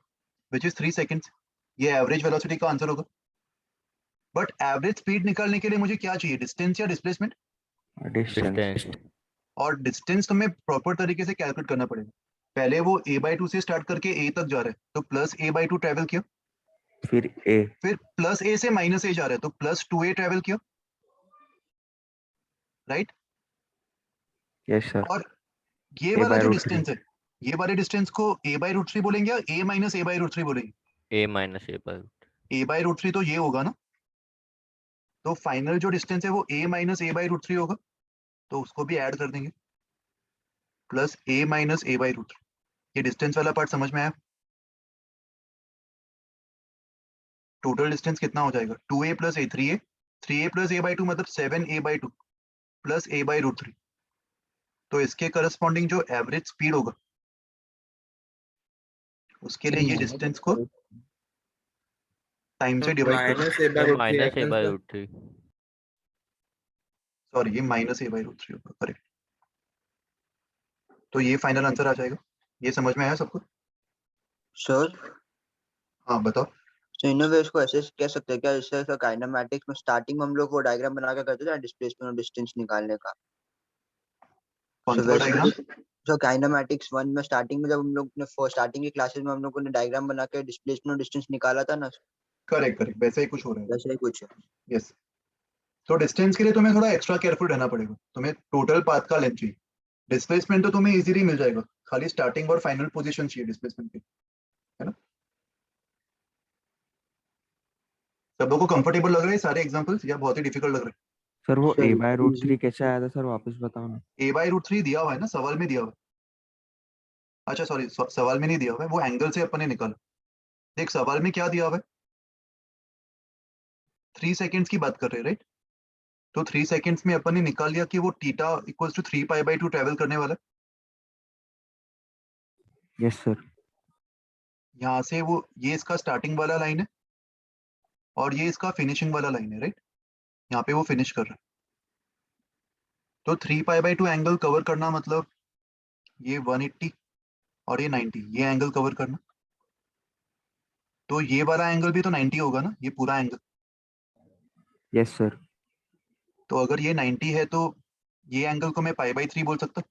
which is 3 seconds. ये एवरेज वेलोसिटी का आंसर होगा। बट एवरेज स्पीड निकालने के लिए मुझे क्या चाहिए, डिस्टेंस या डिस्प्लेसमेंट? डिस्टेंस। और डिस्टेंस तो हमें प्रॉपर तरीके से कैलकुलेट करना पड़ेगा। पहले वो a/2 से स्टार्ट करके a तक जा रहा है, तो +a/2 ट्रेवल किया, फिर a। फिर +a से -a जा रहा है, तो +2a ट्रेवल किया, राइट। Yes sir. और ये a वाला by जो root डिस्टेंस है, ये वाले डिस्टेंस को a/√3 बोलेंगे या a-a/√3 बोलेंगे? a/√3 तो ये होगा ना, तो फाइनल जो डिस्टेंस है वो a-a/√3 होगा, तो उसको भी ऐड कर देंगे +a-a/√3। ये डिस्टेंस वाला पार्ट समझ में आया? टोटल डिस्टेंस कितना हो जाएगा, 2a + a 3a, 3a + a/2 मतलब 7a/2 + a/√3। तो इसके करस्पॉन्डिंग जो एवरेज स्पीड होगा उसके लिए ये डिस्टेंस को टाइम से डिवाइड कर, -a/√3। सॉरी ये -a/√3 होगा, करेक्ट। तो ये फाइनल आंसर आ जाएगा। ये समझ में आया सबको? सर हाँ बताओ। तो इन वे इसको ऐसे कह सकते हैं क्या, जैसे काइनेमैटिक्स में स्टार्टिंग में हम लोग वो डायग्राम बना के करते थे डिस्प्लेसमेंट और डिस्टेंस निकालने का। कौन सा डायग्राम? सो काइनेमैटिक्स 1 में स्टार्टिंग में जब हम लोग ने स्टार्टिंग की क्लासेस में हम लोगों ने डायग्राम बना के डिस्प्लेसमेंट और डिस्टेंस निकाला था ना, करेक्ट करेक्ट, वैसे ही कुछ हो रहा है। वैसे ही कुछ है। यस। तो डिस्टेंस के लिए तुम्हें थोड़ा एक्स्ट्रा केयरफुल रहना पड़ेगा, तुम्हें टोटल पाथ का लेंथ चाहिए। डिस्प्लेसमेंट तो तुम्हें इजीली मिल जाएगा, खाली स्टार्टिंग और फाइनल पोजीशन चाहिए डिस्प्लेसमेंट की, है ना। सबों को कंफर्टेबल लग रहा है सारे एग्जांपल्स या बहुत ही डिफिकल्ट लग रहा है? सर वो a/√3 कैसे आया था सर, वापस बताओ ना। a/√3 दिया हुआ है ना, सवाल में दिया हुआ है। अच्छा सॉरी, सवाल में नहीं दिया हुआ है, वो एंगल से अपन ने निकाला। देख सवाल में क्या दिया हुआ है, 3 सेकेंड्स की बात कर रहे हैं, राइट। तो 3 सेकेंड्स में अपन ने निकाल लिया कि वो थीटा इक्वल्स टू 3π/2 ट्रेवल करने वाला है। Yes sir. यहाँ से वो ये इसका स्टार्टिंग वाला लाइन है और ये इसका फिनिशिंग वाला लाइन है, राइट। यहाँ पे वो फिनिश कर रहा है, तो 3π/2 एंगल कवर करना मतलब ये 180 और ये 90, ये एंगल कवर करना। तो ये वाला एंगल भी तो 90 होगा ना, ये पूरा एंगल। Yes sir. तो अगर ये 90 है तो ये एंगल को मैं π/3 बोल सकता,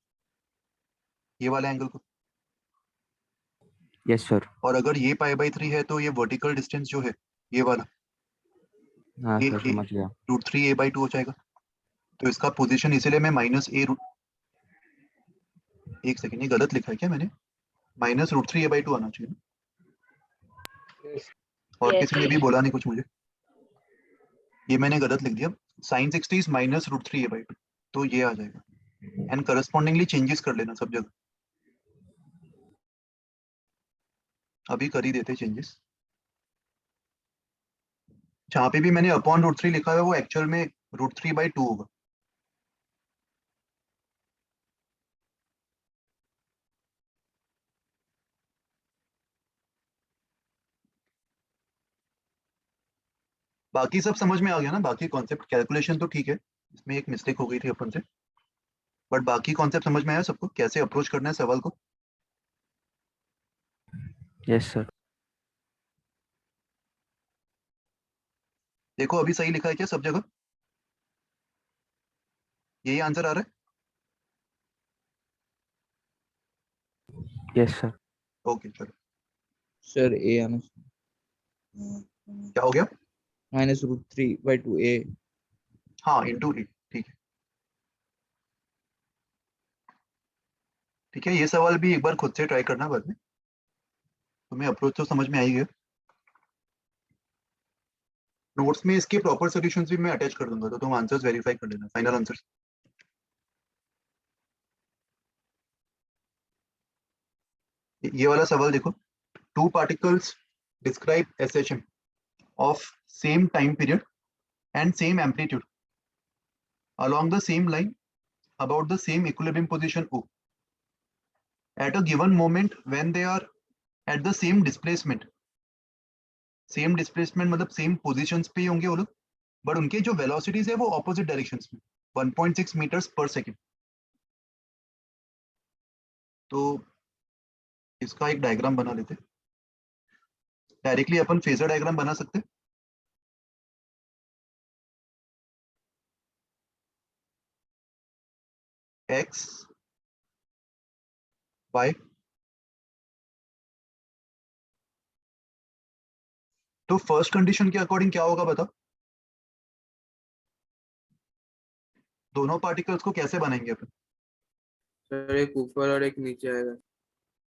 ये वाला एंगल को। Yes sir. और अगर ये π/3 है तो ये वर्टिकल डिस्टेंस जो है ये वाला, हाँ ये सर समझ गया। √3 a/2 हो जाएगा। तो इसका पोजीशन इसीलिए मैं एक सेकेंड, ये गलत लिखा है क्या मैंने? -√3 a/2 आना चाहिए ना? और Yes. किसी ने भी बोला नहीं कुछ मुझे, ये मैंने गलत लिख दिया। sin 60 इज -√3 a/2, तो ये आ जाएगा। एंड करस्पॉन्डिंगली चेंजेस कर लेना सब जगह। अभी कर ही देते चेंजेस। जहाँ पे भी मैंने अपॉन √3 लिखा है वो एक्चुअल में √3/2 होगा। बाकी सब समझ में आ गया ना? बाकी कॉन्सेप्ट कैलकुलेशन तो ठीक है, इसमें एक मिस्टेक हो गई थी अपन से, बट बाकी कॉन्सेप्ट समझ में आया सबको, कैसे अप्रोच करना है सवाल को? Yes sir. देखो अभी सही लिखा है क्या सब जगह? यही आंसर आ रहा है? Yes sir. ओके चलो। सर ए आना क्या हो गया? -√3/2 ए। हाँ इंटू ए, ठीक है। ठीक है, ये सवाल भी एक बार खुद से ट्राई करना बाद में, तुम्हें अप्रोच तो समझ में आ ही गया। नोट्स में इसके प्रॉपर सॉल्यूशंस भी मैं अटैच कर दूंगा, तो तुम आंसर्स वेरीफाई कर लेना, फाइनल आंसर्स। ये वाला सवाल देखो, 2 particles describe SHM of same time period and same amplitude along the same line about the same equilibrium position O at a given moment when they are at the same displacement. Same displacement मतलब same positions पे ही होंगे वो लोग, but उनके जो velocities है वो opposite directions में, 1.6 मीटर्स पर सेकंड। तो इसका एक डायग्राम बना लेते हैं। डायरेक्टली अपन फेजर डायग्राम बना सकते हैं। एक्स वाई, तो फर्स्ट कंडीशन के अकॉर्डिंग क्या होगा बताओ? दोनों पार्टिकल्स को कैसे बनाएंगे अपन? सर एक ऊपर और एक नीचे आएगा।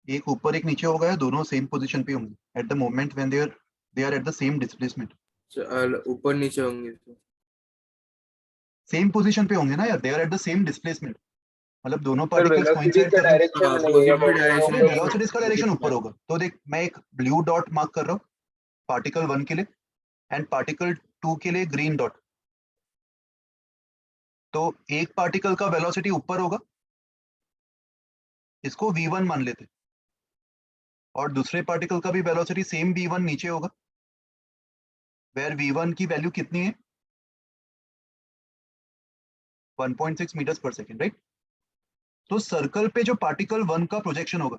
एक ऊपर एक नीचे होगा या दोनों सेम पोजीशन पे होंगे at the moment when they are at the same displacement? ऊपर नीचे होंगे तो सेम पोजीशन पे होंगे ना यार, they are at the same displacement, मतलब दोनों सर पार्टिकल्स वेलोसिटी कोइंसाइड का कर रहे हैं। डायरेक्शन नहीं है, अपोजिट भी वो डायरेक्शन नहीं, वेलोसिटीज का डायरेक्शन ऊपर होगा। तो देख मैं एक ब्लू डॉट मार्क कर रहा हूँ पार्टिकल 1 के लिए एंड पार्टिकल 2 के लिए ग्रीन डॉट। तो एक पार्टिकल का वेलोसिटी ऊपर होगा, इसको v1 मान लेते, और दूसरे पार्टिकल का भी वेलोसिटी सेम v1 नीचे होगा, वेयर v1 की वैल्यू कितनी है? 1.6 मीटर्स पर सेकेंड, राइट? तो सर्कल पे जो पार्टिकल 1 का प्रोजेक्शन होगा,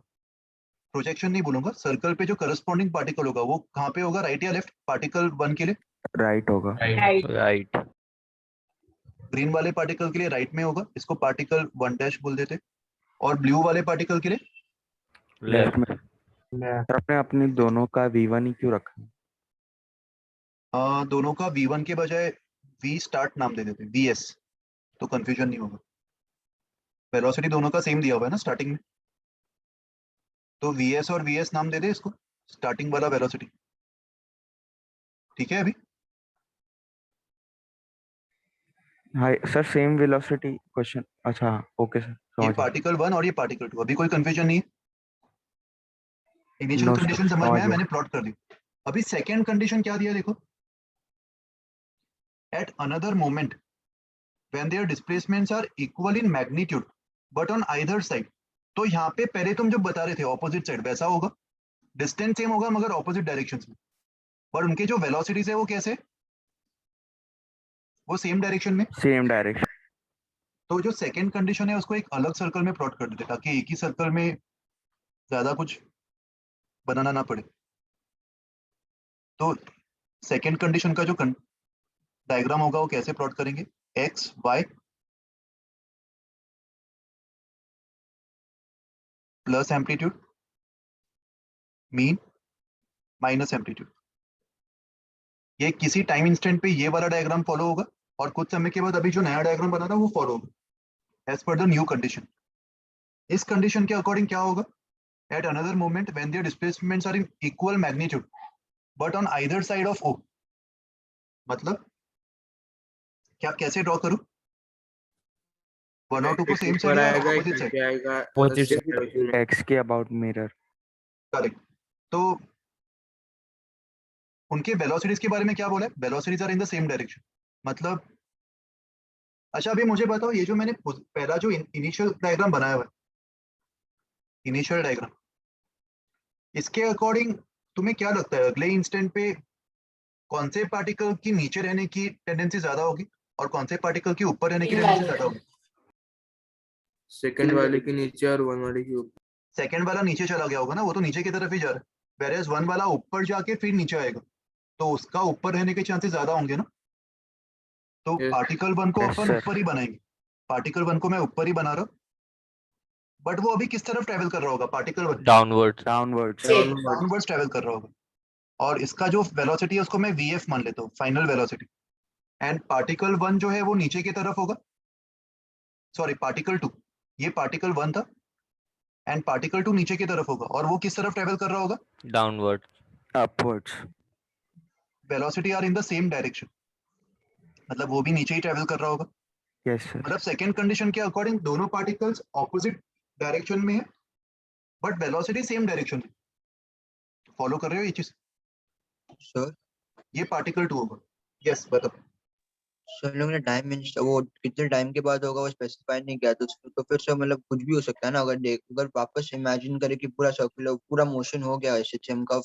प्रोजेक्शन नहीं बोलूंगा, सर्कल पे जो करस्पॉन्डिंग पार्टिकल होगा वो कहाँ पे होगा, राइट या लेफ्ट? पार्टिकल 1 के लिए राइट होगा। राइट। ग्रीन वाले पार्टिकल के लिए राइट में होगा, इसको पार्टिकल 1' बोल देते, और ब्लू वाले पार्टिकल के लिए लेफ्ट में। सर आपने अपनी दोनों का v1 ही क्यों रखा? दोनों का v1 के बजाय v स्टार्ट नाम दे देते, vs, तो कंफ्यूजन नहीं होगा। वेलोसिटी दोनों का सेम दिया हुआ है ना स्टार्टिंग में, तो vs और vs नाम दे दे इसको, स्टार्टिंग वाला वेलोसिटी। ठीक है अभी? हाँ सर, सेम वेलोसिटी क्वेश्चन। अच्छा ओके सर, ये समझ गया। पार्टिकल 1 और ये पार्टिकल 2, अभी कोई कंफ्यूजन नहीं है? इनिशियल No, sir, कंडीशन समझ में समझ आया, गया। मैंने प्लॉट कर दी। अभी सेकंड कंडीशन क्या दिया देखो, at another moment when their displacements are equal in magnitude but on either side. तो यहाँ पे पहले तुम जो बता रहे थे ऑपोजिट साइड वैसा होगा, डिस्टेंस सेम होगा मगर ऑपोजिट डायरेक्शंस में, पर उनके जो वेलोसिटीज है वो कैसे, वो सेम डायरेक्शन में। Same direction. तो जो सेकंड कंडीशन है उसको एक अलग सर्कल में प्लॉट कर देते, ताकि एक ही सर्कल में ज्यादा कुछ बनाना ना पड़े। तो सेकंड कंडीशन का जो डायग्राम होगा वो कैसे प्लॉट करेंगे, x y plus amplitude mean minus amplitude. ये किसी टाइम इंस्टेंट पे ये वाला डायग्राम फॉलो होगा, और कुछ समय के बाद अभी जो नया डायग्राम बना था वो फॉलो होगा as per the new condition. इस कंडीशन के अकॉर्डिंग क्या होगा, at another moment when their displacements are in equal magnitude but on either side of O. मतलब क्या, कैसे ड्रॉ करूं? 1 और 2 को सेम साइड या ऑपोजिट साइड? आएगा एक्स के अबाउट मिरर। करेक्ट। तो उनके वेलोसिटीज के बारे में क्या बोला है? Velocities are in the same direction. मतलब अच्छा अभी मुझे बताओ, ये जो मैंने पहला जो इनिशियल डायग्राम बनाया हुआ है, इनिशियल डायग्राम, इसके अकॉर्डिंग तुम्हें क्या लगता है अगले इंस्टेंट पे कौन से पार्टिकल की नीचे रहने की टेंडेंसी ज्यादा होगी और कौन से पार्टिकल की ऊपर रहने की टेंडेंसी ज्यादा होगी? सेकंड वाले के नीचे और वन वाले के ऊपर। सेकंड वाला नीचे चला गया होगा ना, वो तो नीचे की तरफ ही जा रहा है, वेरियस वन वाला ऊपर जाके फिर नीचे आएगा, तो उसका ऊपर रहने के चांसेस ज्यादा होंगे ना। तो Yes. पार्टिकल वन को Yes, अपन sir. ऊपर ही बनाएंगे, पार्टिकल वन को मैं ऊपर ही बना रहा हूँ, बट वो अभी किस तरफ ट्रेवल कर रहा होगा? Particle one downwards downwards downwards travel कर रहा होगा, और इसका जो वेलोसिटी है उसको मैं वीएफ मान लेता हूँ, final velocity. And particle one जो है वो नीचे की तरफ होगा, सॉरी पार्टिकल टू, ये पार्टिकल वन था एंड पार्टिकल टू नीचे की तरफ होगा, और वो किस तरफ ट्रेवल कर रहा होगा? Downwards upwards. Velocity are in the same direction, मतलब वो भी नीचे ही ट्रेवल कर रहा होगा। Yes sir. मतलब सेकंड कंडीशन के अकॉर्डिंग दोनों पार्टिकल्स ऑपोजिट डायरेक्शन में है बट वेलोसिटी सेम डायरेक्शन में। फॉलो कर रहे हो ये चीज? सर ये पार्टिकल टू होगा। यस बताओ। सर लोग ने टाइम वो कितने टाइम के बाद होगा वो स्पेसिफाई नहीं किया, तो फिर सर मतलब कुछ भी हो सकता है ना। अगर वापस इमेजिन करें कि पूरा सर्कुलर पूरा मोशन हो गया सिस्टम का,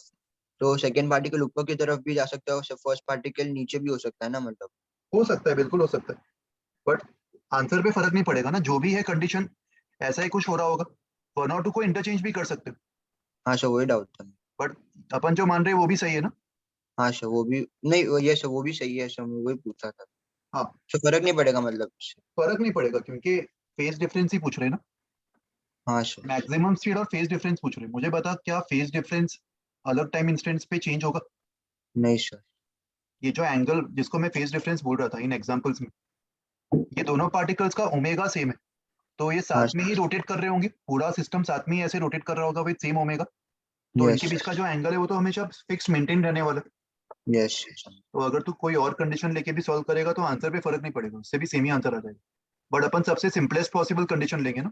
तो सेकंड पार्टिकल ऊपर की तरफ भी जा सकता है और फर्स्ट पार्टिकल नीचे भी हो सकता है ना, मतलब। हो सकता है, बिल्कुल हो सकता है, बट आंसर पे फर्क नहीं पड़ेगा ना, जो भी है कंडीशन ऐसा ही कुछ हो रहा होगा। वन और टू को इंटरचेंज भी कर सकते हो, हाँ सर वही डाउट था। बट अपन जो मान रहे हैं वो भी सही है ना। हाँ सर वो भी नहीं, ये सर वो भी सही है सर, मैं वही पूछा था। हाँ सर फर्क नहीं पड़ेगा मतलब। फर्क नहीं पड़ेगा क्योंकि फेज डिफरेंस ही पूछ रहे हैं ना, हाँ सर। मैक्सिमम स्पीड और फेज डिफरेंस पूछ रहे हैं। मुझे बता क्या फेज डिफरेंस अलग टाइम इंस्टेंट्स पे चेंज होगा? नहीं सर। ये जो एंगल जिसको मैं फेज डिफरेंस बोल रहा था इन एग्जांपल्स में, ये दोनों पार्टिकल्स का ओमेगा सेम है, तो ये हाँ साथ में ही रोटेट कर रहे होंगे, पूरा सिस्टम साथ में ही ऐसे रोटेट कर रहा होगा विद सेम ओमेगा, तो यस इनके बीच का जो एंगल है वो तो हमेशा फिक्स मेंटेन रहने वाला है। यस। तो अगर तू कोई और कंडीशन लेके भी सॉल्व करेगा तो आंसर पे फर्क नहीं पड़ेगा, उससे भी सेम ही आंसर आ जाएगा, बट अपन सबसे सिंपलेस्ट पॉसिबल कंडीशन लेंगे ना।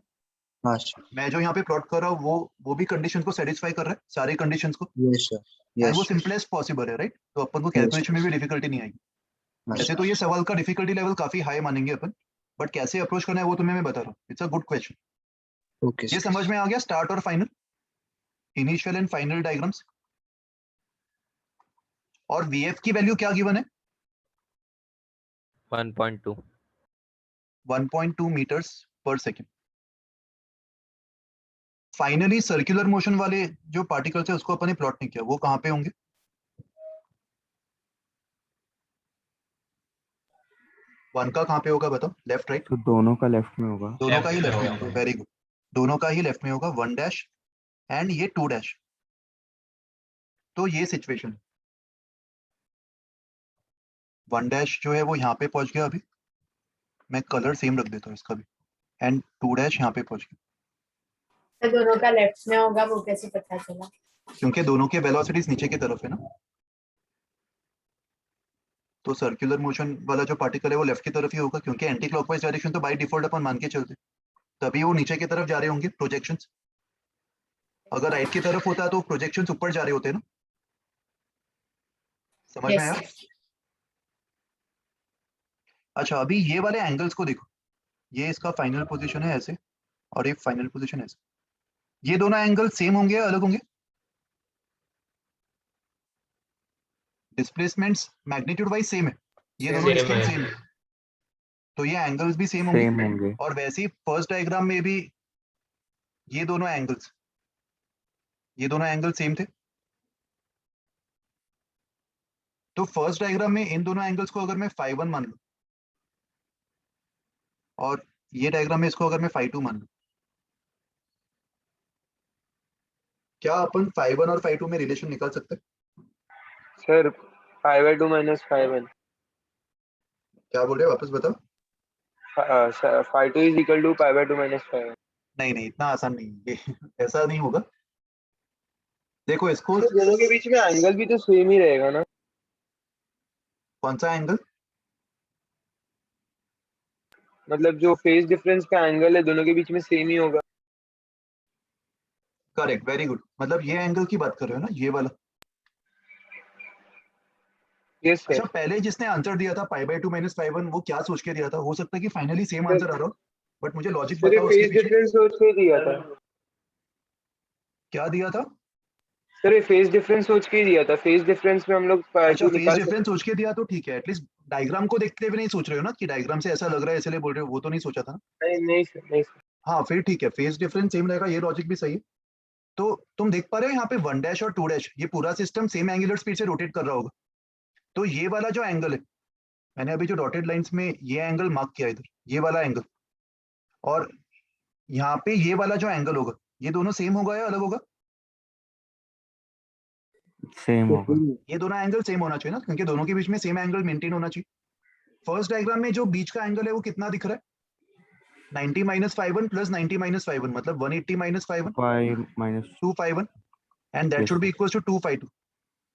हाँ सर। मैं जो यहाँ पे प्लॉट कर रहा हूँ वो भी कंडीशन को सेटिस्फाई कर रहा है, सारी कंडीशंस को, यस सर। एंड वो यस सिंपलेस्ट पॉसिबल है, राइट? तो अपन को यस। कैलकुलेशन में भी डिफिकल्टी नहीं आएगी। वैसे तो ये सवाल का डिफिकल्टी लेवल काफी हाई मानेंगे अपन, बट कैसे अप्रोच करना है वो तुम्हें मैं बता रहा हूँ। It's a good question. Okay ये समझ में आ गया स्टार्ट और final, initial and final diagrams. और वीएफ की वैल्यू क्या गिवन है? 1.2 1.2 मीटर्स पर सेकेंड। फाइनली सर्कुलर मोशन वाले जो पार्टिकल्स है उसको अपन ने प्लॉट नहीं किया, वो कहाँ पे होंगे? वन का कहाँ पे होगा बताओ? Left right? तो दोनों का लेफ्ट में होगा। दोनों का ही लेफ्ट में होगा, वेरी गुड, दोनों का ही लेफ्ट में होगा, 1 डैश एंड ये 2 डैश। तो ये सिचुएशन, 1 डैश जो है वो यहाँ पे पहुंच गया, अभी मैं कलर सेम रख देता हूँ इसका भी, एंड 2 डैश यहाँ पे पहुंच गया। तो दोनों का लेफ्ट में होगा वो कैसे पता चला? क्योंकि दोनों के वेलोसिटीज नीचे की तरफ है ना, तो सर्कुलर मोशन वाला जो पार्टिकल है वो लेफ्ट की तरफ ही होगा, क्योंकि एंटी क्लॉकवाइज डायरेक्शन तो बाय डिफॉल्ट अपन मान के चलते, तभी वो नीचे की तरफ जा रहे होंगे प्रोजेक्शंस। अगर राइट की तरफ होता तो प्रोजेक्शंस ऊपर जा रहे होते ना। समझ में आया? अच्छा अभी ये वाले एंगल्स को देखो, ये इसका फाइनल पोजीशन है ऐसे, और ये फाइनल पोजीशन है ऐसे, ये दोनों एंगल सेम होंगे या अलग होंगे? डिस्प्लेसमेंट्स मैग्नीट्यूड वाइज सेम है, ये दोनों डिस्टेंस सेम है, तो ये एंगल्स भी सेम होंगे। और वैसे ही फर्स्ट डायग्राम में भी ये दोनों एंगल सेम थे, तो फर्स्ट डायग्राम में इन दोनों एंगल्स को अगर मैं φ1 मान लूं और ये डायग्राम में इसको अगर मैं φ2 मान लूं, क्या अपन φ1 और φ2 में रिलेशन निकाल सकते हैं? Sir 5/2 minus 5/1। क्या बोल रहे हो, वापस बताओ। 5/2 इज इक्वल टू 5/2 माइनस 5/1। नहीं इतना आसान नहीं है ये ऐसा नहीं होगा। देखो इसको, तो दोनों के बीच में एंगल भी तो सेम ही रहेगा ना? कौन सा एंगल? मतलब जो फेज डिफरेंस का एंगल है दोनों के बीच में सेम ही होगा। Correct, very good. मतलब ये एंगल की बात कर रहे हो ना, ये वाला। यस अच्छा, सर। पहले जिसने आंसर दिया था π/2 - π1, वो क्या सोच के दिया था? हो सकता है कि फाइनली सेम आंसर आ रहा हो, बट मुझे लॉजिक सर ये बताओ उसके फेज पीछे डिफरेंस सोच के दिया था। क्या दिया था। सर ये फेज डिफरेंस सोच के ही दिया था। फेज डिफरेंस में हम लोग अच्छा, π2 फेज निकाल डिफरेंस सकते सोच के दिया तो ठीक है, एटलीस्ट डायग्राम को देखते हुए नहीं सोच रहे हो ना कि डायग्राम से ऐसा लग रहा है इसलिए बोल रहे हो, वो तो नहीं सोचा था ना। हैं। नहीं सर, नहीं सर। हाँ फिर ठीक है, फेज डिफरेंस सेम रहेगा, ये लॉजिक भी सही है। तो तुम देख पा रहे हो यहाँ पे 1' और 2', ये पूरा सिस्टम सेम एंगुलर स्पीड से रोटेट कर रहा होगा। तो ये वाला जो एंगल है, मैंने अभी जो डॉटेड लाइंस में ये एंगल मार्क किया इधर, ये वाला एंगल, और यहाँ पे ये वाला जो एंगल होगा, ये दोनों सेम होगा या अलग होगा? सेम होगा। ये दोनों एंगल सेम होना चाहिए ना, क्योंकि दोनों के बीच में सेम एंगल मेंटेन होना चाहिए। फर्स्ट डायग्राम में जो बीच का एंगल है वो कितना दिख रहा है? 90 - ϕ1 + 90 - ϕ1, मतलब 180 - ϕ1, 5 minus 2ϕ1, and that yes should be equal to 2ϕ2।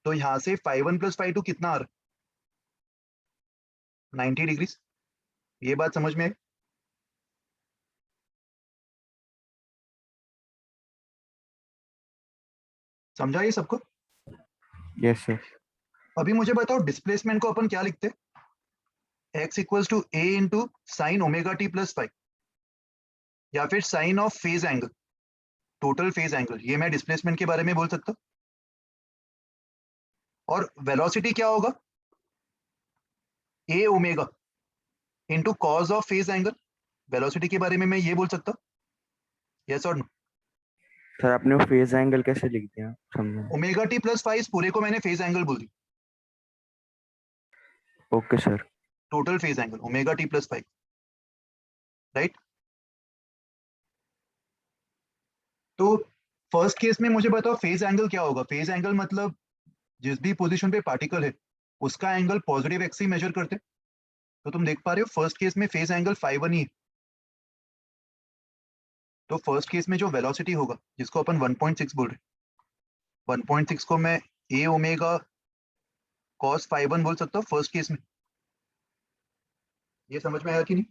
तो यहाँ से ϕ1 + ϕ2 कितना आ रहा है? 90 डिग्री। ये बात समझ में आई? समझा ये सबको? yes sir। अभी मुझे बताओ, डिस्प्लेसमेंट को अपन क्या लिखते हैं? x = a × sin ωt + ϕ, या फिर sine of phase angle, total phase angle, ये मैं डिस्प्लेसमेंट के बारे में बोल सकता हूँ। और वेलोसिटी क्या होगा? a ω × cos of phase angle. Velocity के बारे में मैं ये बोल सकता हूँ, यस और नो? सर आपने वो फेज एंगल कैसे लिख दिया, समझा। ωt + ϕ, इस पूरे को मैंने फेज एंगल बोल दिया, okay sir. Total phase angle ωt + ϕ, right? तो फर्स्ट केस में मुझे बताओ फेज एंगल क्या होगा? फेज एंगल मतलब जिस भी पोजीशन पे पार्टिकल है उसका एंगल पॉजिटिव एक्स ही मेजर करते हैं। तो तुम देख पा रहे हो फर्स्ट केस में फेज एंगल ϕ1 ही है। तो फर्स्ट केस में जो वेलोसिटी होगा, जिसको अपन 1.6 बोल रहे हैं, 1.6 को मैं a ω cos ϕ1 बोल सकता हूँ फर्स्ट केस में। ये समझ में आया कि नहीं?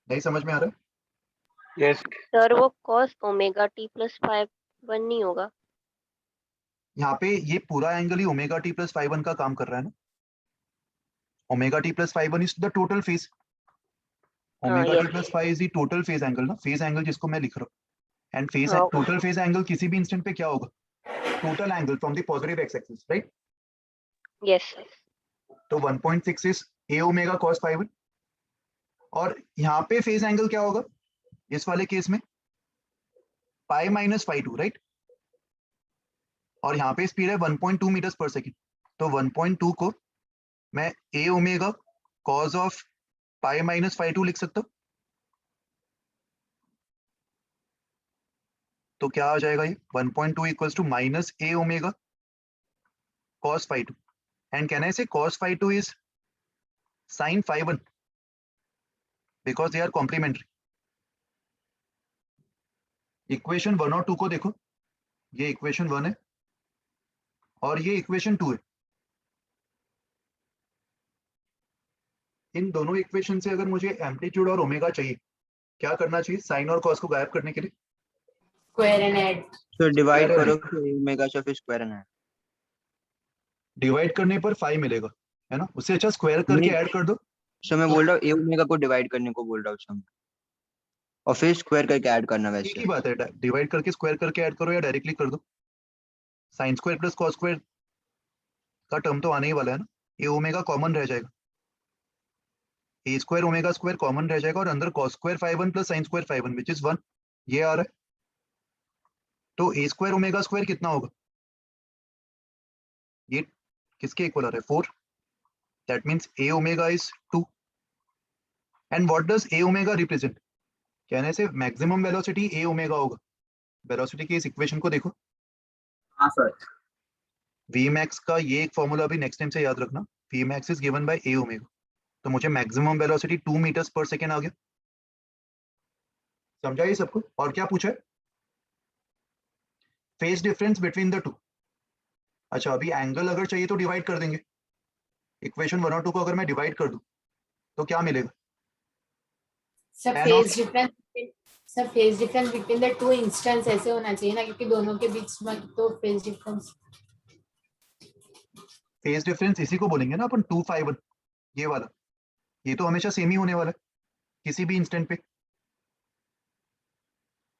नहीं समझ में आ रहा है? यस सर वो cos ωt + ϕ1 नहीं होगा। यहाँ पे ये पूरा एंगल ही ωt + ϕ1 का काम कर रहा है ना। ωt + ϕ1 is the total phase. हाँ ωt yes. + ϕ is the total phase angle ना, फेज एंगल जिसको मैं लिख रहा हूँ। एंड फेज हाँ टोटल फेज एंगल किसी भी इंस्टेंट पे क्या होगा? Total angle from the positive x axis, right? Yes. तो 1.6 इज a ω cos ϕ1। और यहाँ पे फेज एंगल क्या होगा इस वाले केस में? π - ϕ2, राइट? और यहाँ पे स्पीड है 1.2 मीटर्स पर सेकेंड। तो 1.2 को मैं a ω cos ऑफ π - ϕ2 लिख सकता हूँ। तो क्या आ जाएगा ये? 1.2 = -a ω cos ϕ2, and can I say cos ϕ2 is sin ϕ1 because they are complementary। Equation 1 और 2 को देखो, ये इक्वेशन 1 है और ये इक्वेशन 2 है। इन दोनों इक्वेशन से अगर मुझे एम्पलीट्यूड और ओमेगा चाहिए, क्या करना चाहिए साइन और कॉस को गायब करने के लिए? Square and add. तो डिवाइड Square करो and फिर ओमेगा से फिर स्क्वायर ना। डिवाइड करने पर 5 मिलेगा, है ना? उससे अच्छा स्क्वायर करके नहीं ऐड कर दो। सो मैं बोल रहा हूँ ए ओमेगा को डिवाइड करने को बोल रहा हूँ सर, और फिर स्क्वायर करके ऐड करना एक वैसे। ही बात है, डिवाइड करके स्क्वायर करके ऐड करो या डायरेक्टली कर दो। Sine square plus cos square का टर्म तो आने ही वाला है ना, ये ओमेगा कॉमन रह जाएगा, a square omega square common रह जाएगा और अंदर cos square ϕ1 + sin square ϕ1 which is 1, ये आ रहा है। तो ए स्क्वायर ओमेगा स्क्वायर कितना होगा? ये किसके इक्वल आ रहा है? 4। That means a omega is 2। and what does a omega represent? कहने से मैक्सिमम वेलोसिटी a omega होगा। वेलोसिटी की इस इक्वेशन को देखो, हाँ सर। Vmax का ये एक फॉर्मूला भी नेक्स्ट टाइम से याद रखना, Vmax is given by a omega। तो मुझे मैक्सिमम वेलोसिटी 2 मीटर्स पर सेकेंड आ गया। समझा ये सबको? और क्या पूछा है? Phase difference between the two. अच्छा, अभी एंगल अगर चाहिए तो डिवाइड कर देंगे। इक्वेशन 1 और 2 को अगर मैं डिवाइड कर दूं तो क्या मिलेगा? सब tan of phase difference between the two instance ऐसे होना चाहिए ना, क्योंकि दोनों के बीच में तो फेज डिफरेंस। फेज डिफरेंस इसी को बोलेंगे ना अपन 251, ये वाला, ये तो हमेशा सेम ही होने वाला है किसी भी इंस्टेंट पे।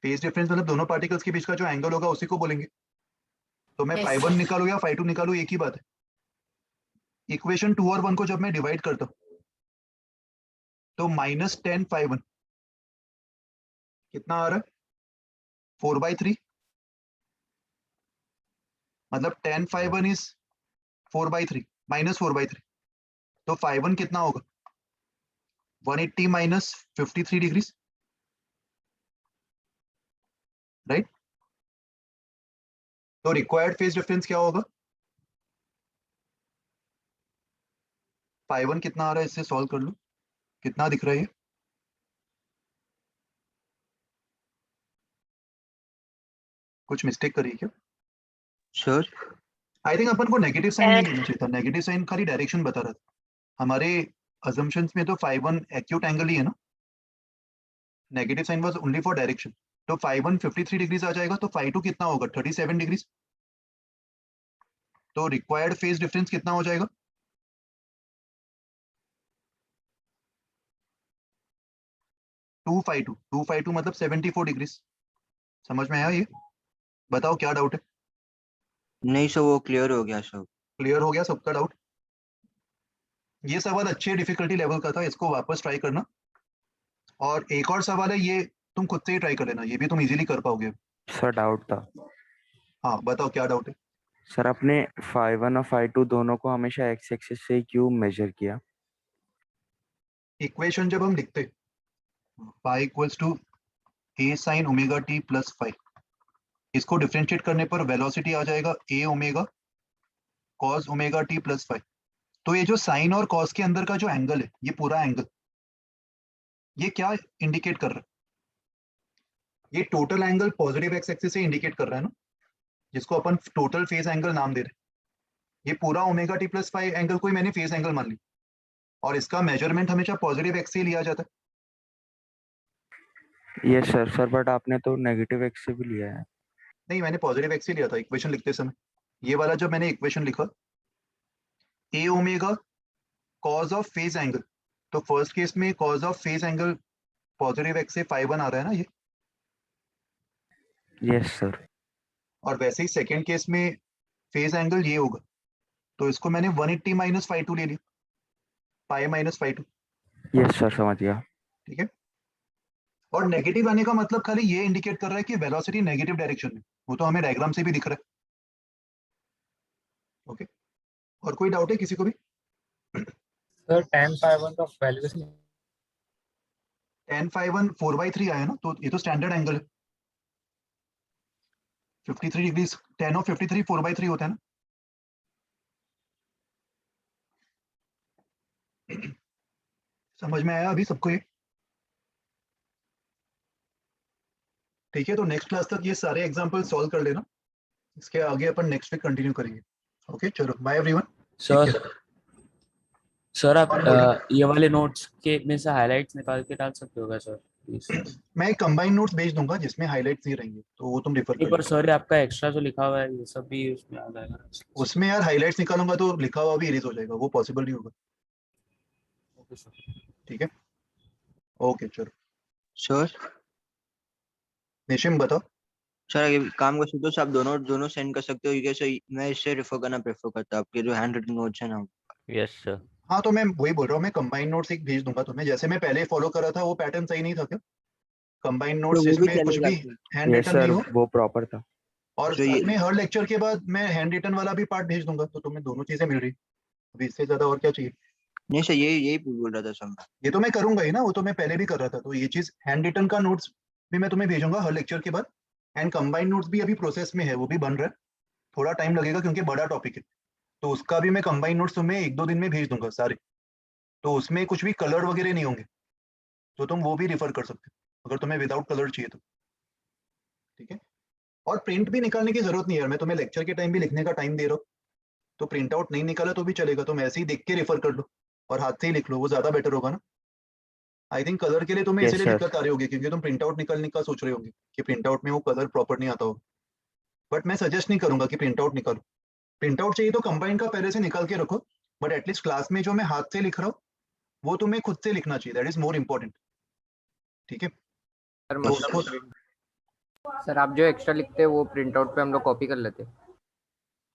फेज डिफरेंस मतलब दोनों पार्टिकल्स के बीच का जो एंगल होगा उसी को बोलेंगे। तो मैं Yes. phi 1 निकालू या phi 2 निकालू, एक ही बात है। इक्वेशन 2 और 1 को जब मैं डिवाइड करता हूँ तो -10 phi 1 कितना आ रहा है, 4/3, मतलब 10 phi 1 इज 4/3 -4/3, तो phi 1 कितना होगा, 180 माइनस 53 डिग्री, राइट। तो रिक्वायर्ड फेज डिफरेंस क्या होगा, phi 1 कितना आ रहा है, इससे सॉल्व कर लो, कितना दिख रहा है ये, कुछ मिस्टेक करी क्या सर? आई थिंक अपन को नेगेटिव साइन नहीं लेना चाहिए था, नेगेटिव साइन खाली डायरेक्शन बता रहा था। हमारे अजम्पशंस में तो phi 1 एक्यूट एंगल ही है ना, negative sine was only for direction. तो phi 1 53 डिग्रीज आ जाएगा, तो phi 2 कितना होगा, 37 डिग्रीज। तो रिक्वायर्ड फेज डिफरेंस कितना हो जाएगा, टू फाई टू मतलब 74 डिग्रीज। समझ में आया ये, बताओ क्या डाउट है। नहीं सर, वो क्लियर हो गया सब। क्लियर हो गया सबका डाउट। ये सवाल अच्छे डिफिकल्टी लेवल का था, इसको वापस ट्राई करना। और एक और सवाल है, ये तुम खुद से ही ट्राई कर लेना, ये भी तुम इजीली कर पाओगे। सर डाउट था। हाँ बताओ क्या डाउट है। सर आपने phi 1 और phi 2 दोनों को हमेशा एक्स एक्सिस से क्यों मेजर किया? इक्वेशन जब हम लिखते phi equals to a sin omega t plus phi, इसको डिफरेंशिएट करने पर वेलोसिटी आ जाएगा a omega cos omega t plus phi। तो ये जो साइन और कॉस के अंदर का जो एंगल है, ये पूरा एंगल, ये क्या इंडिकेट कर रहा है, ये total angle positive x axis से इंडिकेट कर रहा है ना, जिसको अपन टोटल फेज एंगल नाम दे रहे हैं। ये पूरा omega T plus five angle को ही मैंने फेज एंगल मान ली, और इसका मेजरमेंट हमेशा पॉजिटिव एक्स से लिया जाता है। Yes sir. सर बट आपने तो नेगेटिव एक्स से भी लिया है। नहीं, मैंने पॉजिटिव एक्स से लिया था इक्वेशन लिखते समय। ये वाला जब मैंने इक्वेशन लिखा a omega cos of phase angle, तो फर्स्ट केस में cos of phase angle positive x से phi 1 आ रहा है ना ये। Yes sir. और वैसे ही सेकेंड केस में फेज एंगल ये होगा, तो इसको मैंने 180 माइनस phi 2 ले लिया, pi minus phi 2। Yes sir समझ गया। ठीक है। और नेगेटिव आने का मतलब खाली ये इंडिकेट कर रहा है कि वेलोसिटी नेगेटिव डायरेक्शन में, वो तो हमें डायग्राम से भी दिख रहा है। ओके, और कोई डाउट है किसी को भी? सर tan phi 1 का वैल्यू कितनी? tan phi 1 4/3 आया ना, तो ये तो स्टैंडर्ड एंगल है 53 डिग्री। tan ऑफ 53 4/3 होता है ना। समझ में आया अभी सबको ये? ठीक है, तो नेक्स्ट क्लास तक ये सारे एग्जांपल सॉल्व कर लेना, इसके आगे अपन नेक्स्ट वीक कंटिन्यू करेंगे। ओके चलो, बाय एवरीवन। सर आप और बोलिए। ये वाले नोट्स के में से हाइलाइट्स निकाल के डाल सकते हो क्या सर प्लीज? मैं कंबाइंड नोट्स भेज दूंगा जिसमें हाइलाइट्स नहीं रहेंगे, तो वो तुम रिफर नहीं कर पर सर आपका एक्स्ट्रा जो लिखा हुआ है ये सब भी उसमें आ जाएगा। उसमें यार हाइलाइट्स निकालूंगा तो लिखा हुआ भी इरेज हो जाएगा, वो पॉसिबल नहीं होगा। Okay sir. ठीक है, ओके चलो। सर निशिम बताओ। सर ये काम कर सकते हो, आप दोनों सेंड कर सकते हो, क्योंकि सर मैं इससे रेफर करना प्रेफर करता हूँ, आपके जो हैंड रिटन नोट्स है ना। Yes sir. हाँ तो मैं वही बोल रहा हूँ, मैं कंबाइंड नोट्स एक भेज दूंगा तुम्हें, जैसे मैं पहले फॉलो कर रहा था वो पैटर्न सही नहीं था क्या? कंबाइंड तो नोट्स वो भी जिसमें कुछ चलेगा भी सर। हैंड यस रिटन नहीं सर, हो, वो प्रॉपर था। और तो साथ ये में हर लेक्चर के बाद मैं हैंड रिटन वाला भी पार्ट भेज दूंगा, तो तुम्हें दोनों चीजें मिल रही। अभी इससे ज्यादा और क्या चाहिए? नहीं सर, यही बोल रहा था सर। ये तो मैं करूंगा ही ना, वो तो मैं पहले भी कर रहा था। तो ये चीज हैंड रिटन का नोट्स भी मैं तुम्हें भेजूंगा हर लेक्चर के बाद, एंड कंबाइंड नोट्स भी अभी प्रोसेस में है, वो भी बन रहा है, थोड़ा टाइम लगेगा क्योंकि बड़ा टॉपिक है। तो उसका भी मैं कंबाइंड नोट्स तुम्हें 1-2 दिन में भेज दूंगा सारे। तो उसमें कुछ भी कलर वगैरह नहीं होंगे, तो तुम वो भी रिफर कर सकते हो अगर तुम्हें विदाउट कलर चाहिए तो। ठीक है, और प्रिंट भी निकालने की जरूरत नहीं है यार, मैं तुम्हें लेक्चर के टाइम भी लिखने का टाइम दे रहा हूँ, तो प्रिंट आउट नहीं निकाला तो भी चलेगा, तुम ऐसे ही देख के रेफर कर लो और हाथ से ही लिख लो, वो ज्यादा बेटर होगा ना। आई थिंक कलर के लिए तुम्हें Yes, इसलिए sir. दिक्कत आ रही होगी क्योंकि तुम प्रिंट आउट निकालने का सोच रहे होंगे कि प्रिंट आउट में वो कलर प्रॉपर नहीं आता होगा, बट मैं सजेस्ट नहीं करूंगा कि प्रिंट आउट निकालो। प्रिंट आउट चाहिए तो कंबाइन का पहले से निकाल के रखो, बट एटलीस्ट क्लास में जो मैं हाथ से लिख रहा हूँ वो तुम्हें खुद से लिखना चाहिए, दैट इज मोर इम्पोर्टेंट। ठीक है, सर तो मतलब उसको सर आप जो एक्स्ट्रा लिखते हैं वो प्रिंट आउट पे हम लोग कॉपी कर लेते हैं।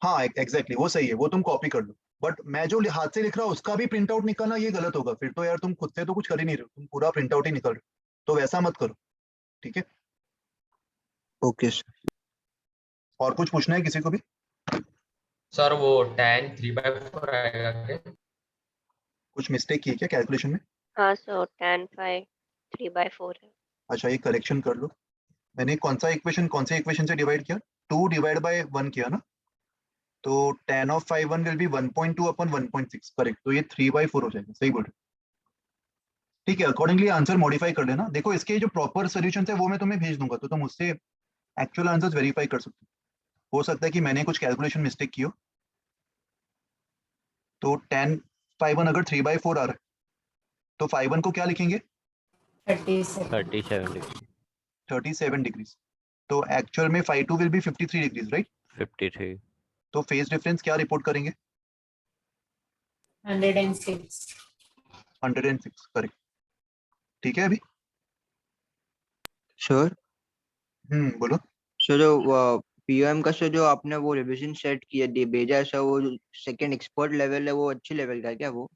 हाँ एग्जैक्टली वो सही है, वो तुम कॉपी कर लो, बट मैं जो हाथ से लिख रहा हूँ उसका भी प्रिंट आउट निकालना ये गलत होगा, फिर तो यार तुम खुद से तो कुछ कर ही नहीं रहे हो, तुम पूरा प्रिंट आउट ही निकाल रहे हो, तो वैसा मत करो। ठीक है, ओके सर। और कुछ पूछना है किसी को भी? सर वो tan 3/4 आएगा क्या? कुछ मिस्टेक की है क्या कैलकुलेशन में? हाँ सर tan 5 3/4 है। अच्छा, ये करेक्शन कर लो। मैंने कौन सा इक्वेशन से डिवाइड किया? 2 डिवाइड बाय 1 किया ना, तो tan of 5/1 will be 1.2 upon 1.6, correct, तो ये 3/4 हो जाएगा, सही बोल रहे हो। ठीक है, अकॉर्डिंगली आंसर मॉडिफाई कर लेना। देखो इसके जो प्रॉपर सोल्यूशन है वो मैं तुम्हें भेज दूंगा, तो तुम उससे एक्चुअल आंसर्स वेरीफाई कर सकते हो सकता है कि मैंने कुछ कैलकुलेशन मिस्टेक की हो। तो tan 5/1 अगर 3/4 आ रहा है तो 5/1 को क्या लिखेंगे? 37 डिग्रीज। तो एक्चुअल में 5/2 विल बी 53 डिग्रीज, राइट? 53। तो फेज डिफरेंस क्या रिपोर्ट करेंगे? 106। 106, करेक्ट। ठीक है अभी? सर बोलो। सर जो पीओएम का सर जो आपने वो रिवीजन सेट किया भेजा है सर, वो सेकंड एक्सपर्ट लेवल है, वो अच्छी लेवल का है क्या? वो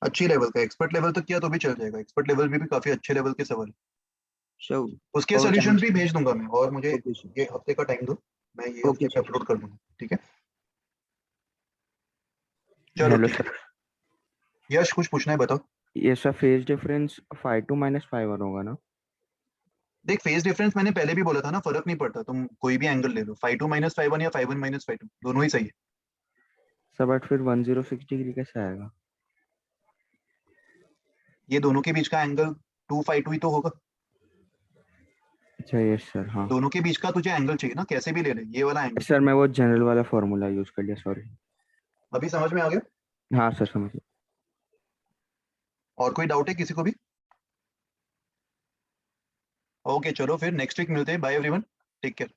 अच्छी लेवल का, एक्सपर्ट लेवल तक किया तो भी चल जाएगा, एक्सपर्ट लेवल भी काफी अच्छे लेवल के सवाल है। सर उसके बहुत सॉल्यूशन थैंक्स। भी भेज दूंगा मैं, और मुझे ओके सर। ये हफ्ते का टाइम दो, मैं ये ओके हफ्ते में सर। अपलोड कर दूंगा। ठीक है, चलो हेलो ठीक सर। है। यश कुछ पूछना है, बताओ। ये सर फेज डिफरेंस 5/2 - 5/1 होगा ना? देख फेज डिफरेंस मैंने पहले भी बोला था ना, फर्क नहीं पड़ता, तुम कोई भी एंगल ले लो, 5/2 - 5/1 या 5/1 - 5/2 दोनों ही सही है। सर बट फिर 106 डिग्री कैसे आएगा? ये दोनों के बीच का एंगल 252 ही तो होगा। अच्छा यस सर, हाँ दोनों के बीच का तुझे एंगल चाहिए ना, कैसे भी ले ले, ये वाला एंगल। सर, मैं वो जनरल वाला फॉर्मूला यूज कर लिया, सॉरी। अभी समझ में आ गया? हाँ सर, समझ गया। और कोई डाउट है किसी को भी? ओके चलो फिर नेक्स्ट वीक मिलते हैं, बाय एवरीवन, टेक केयर।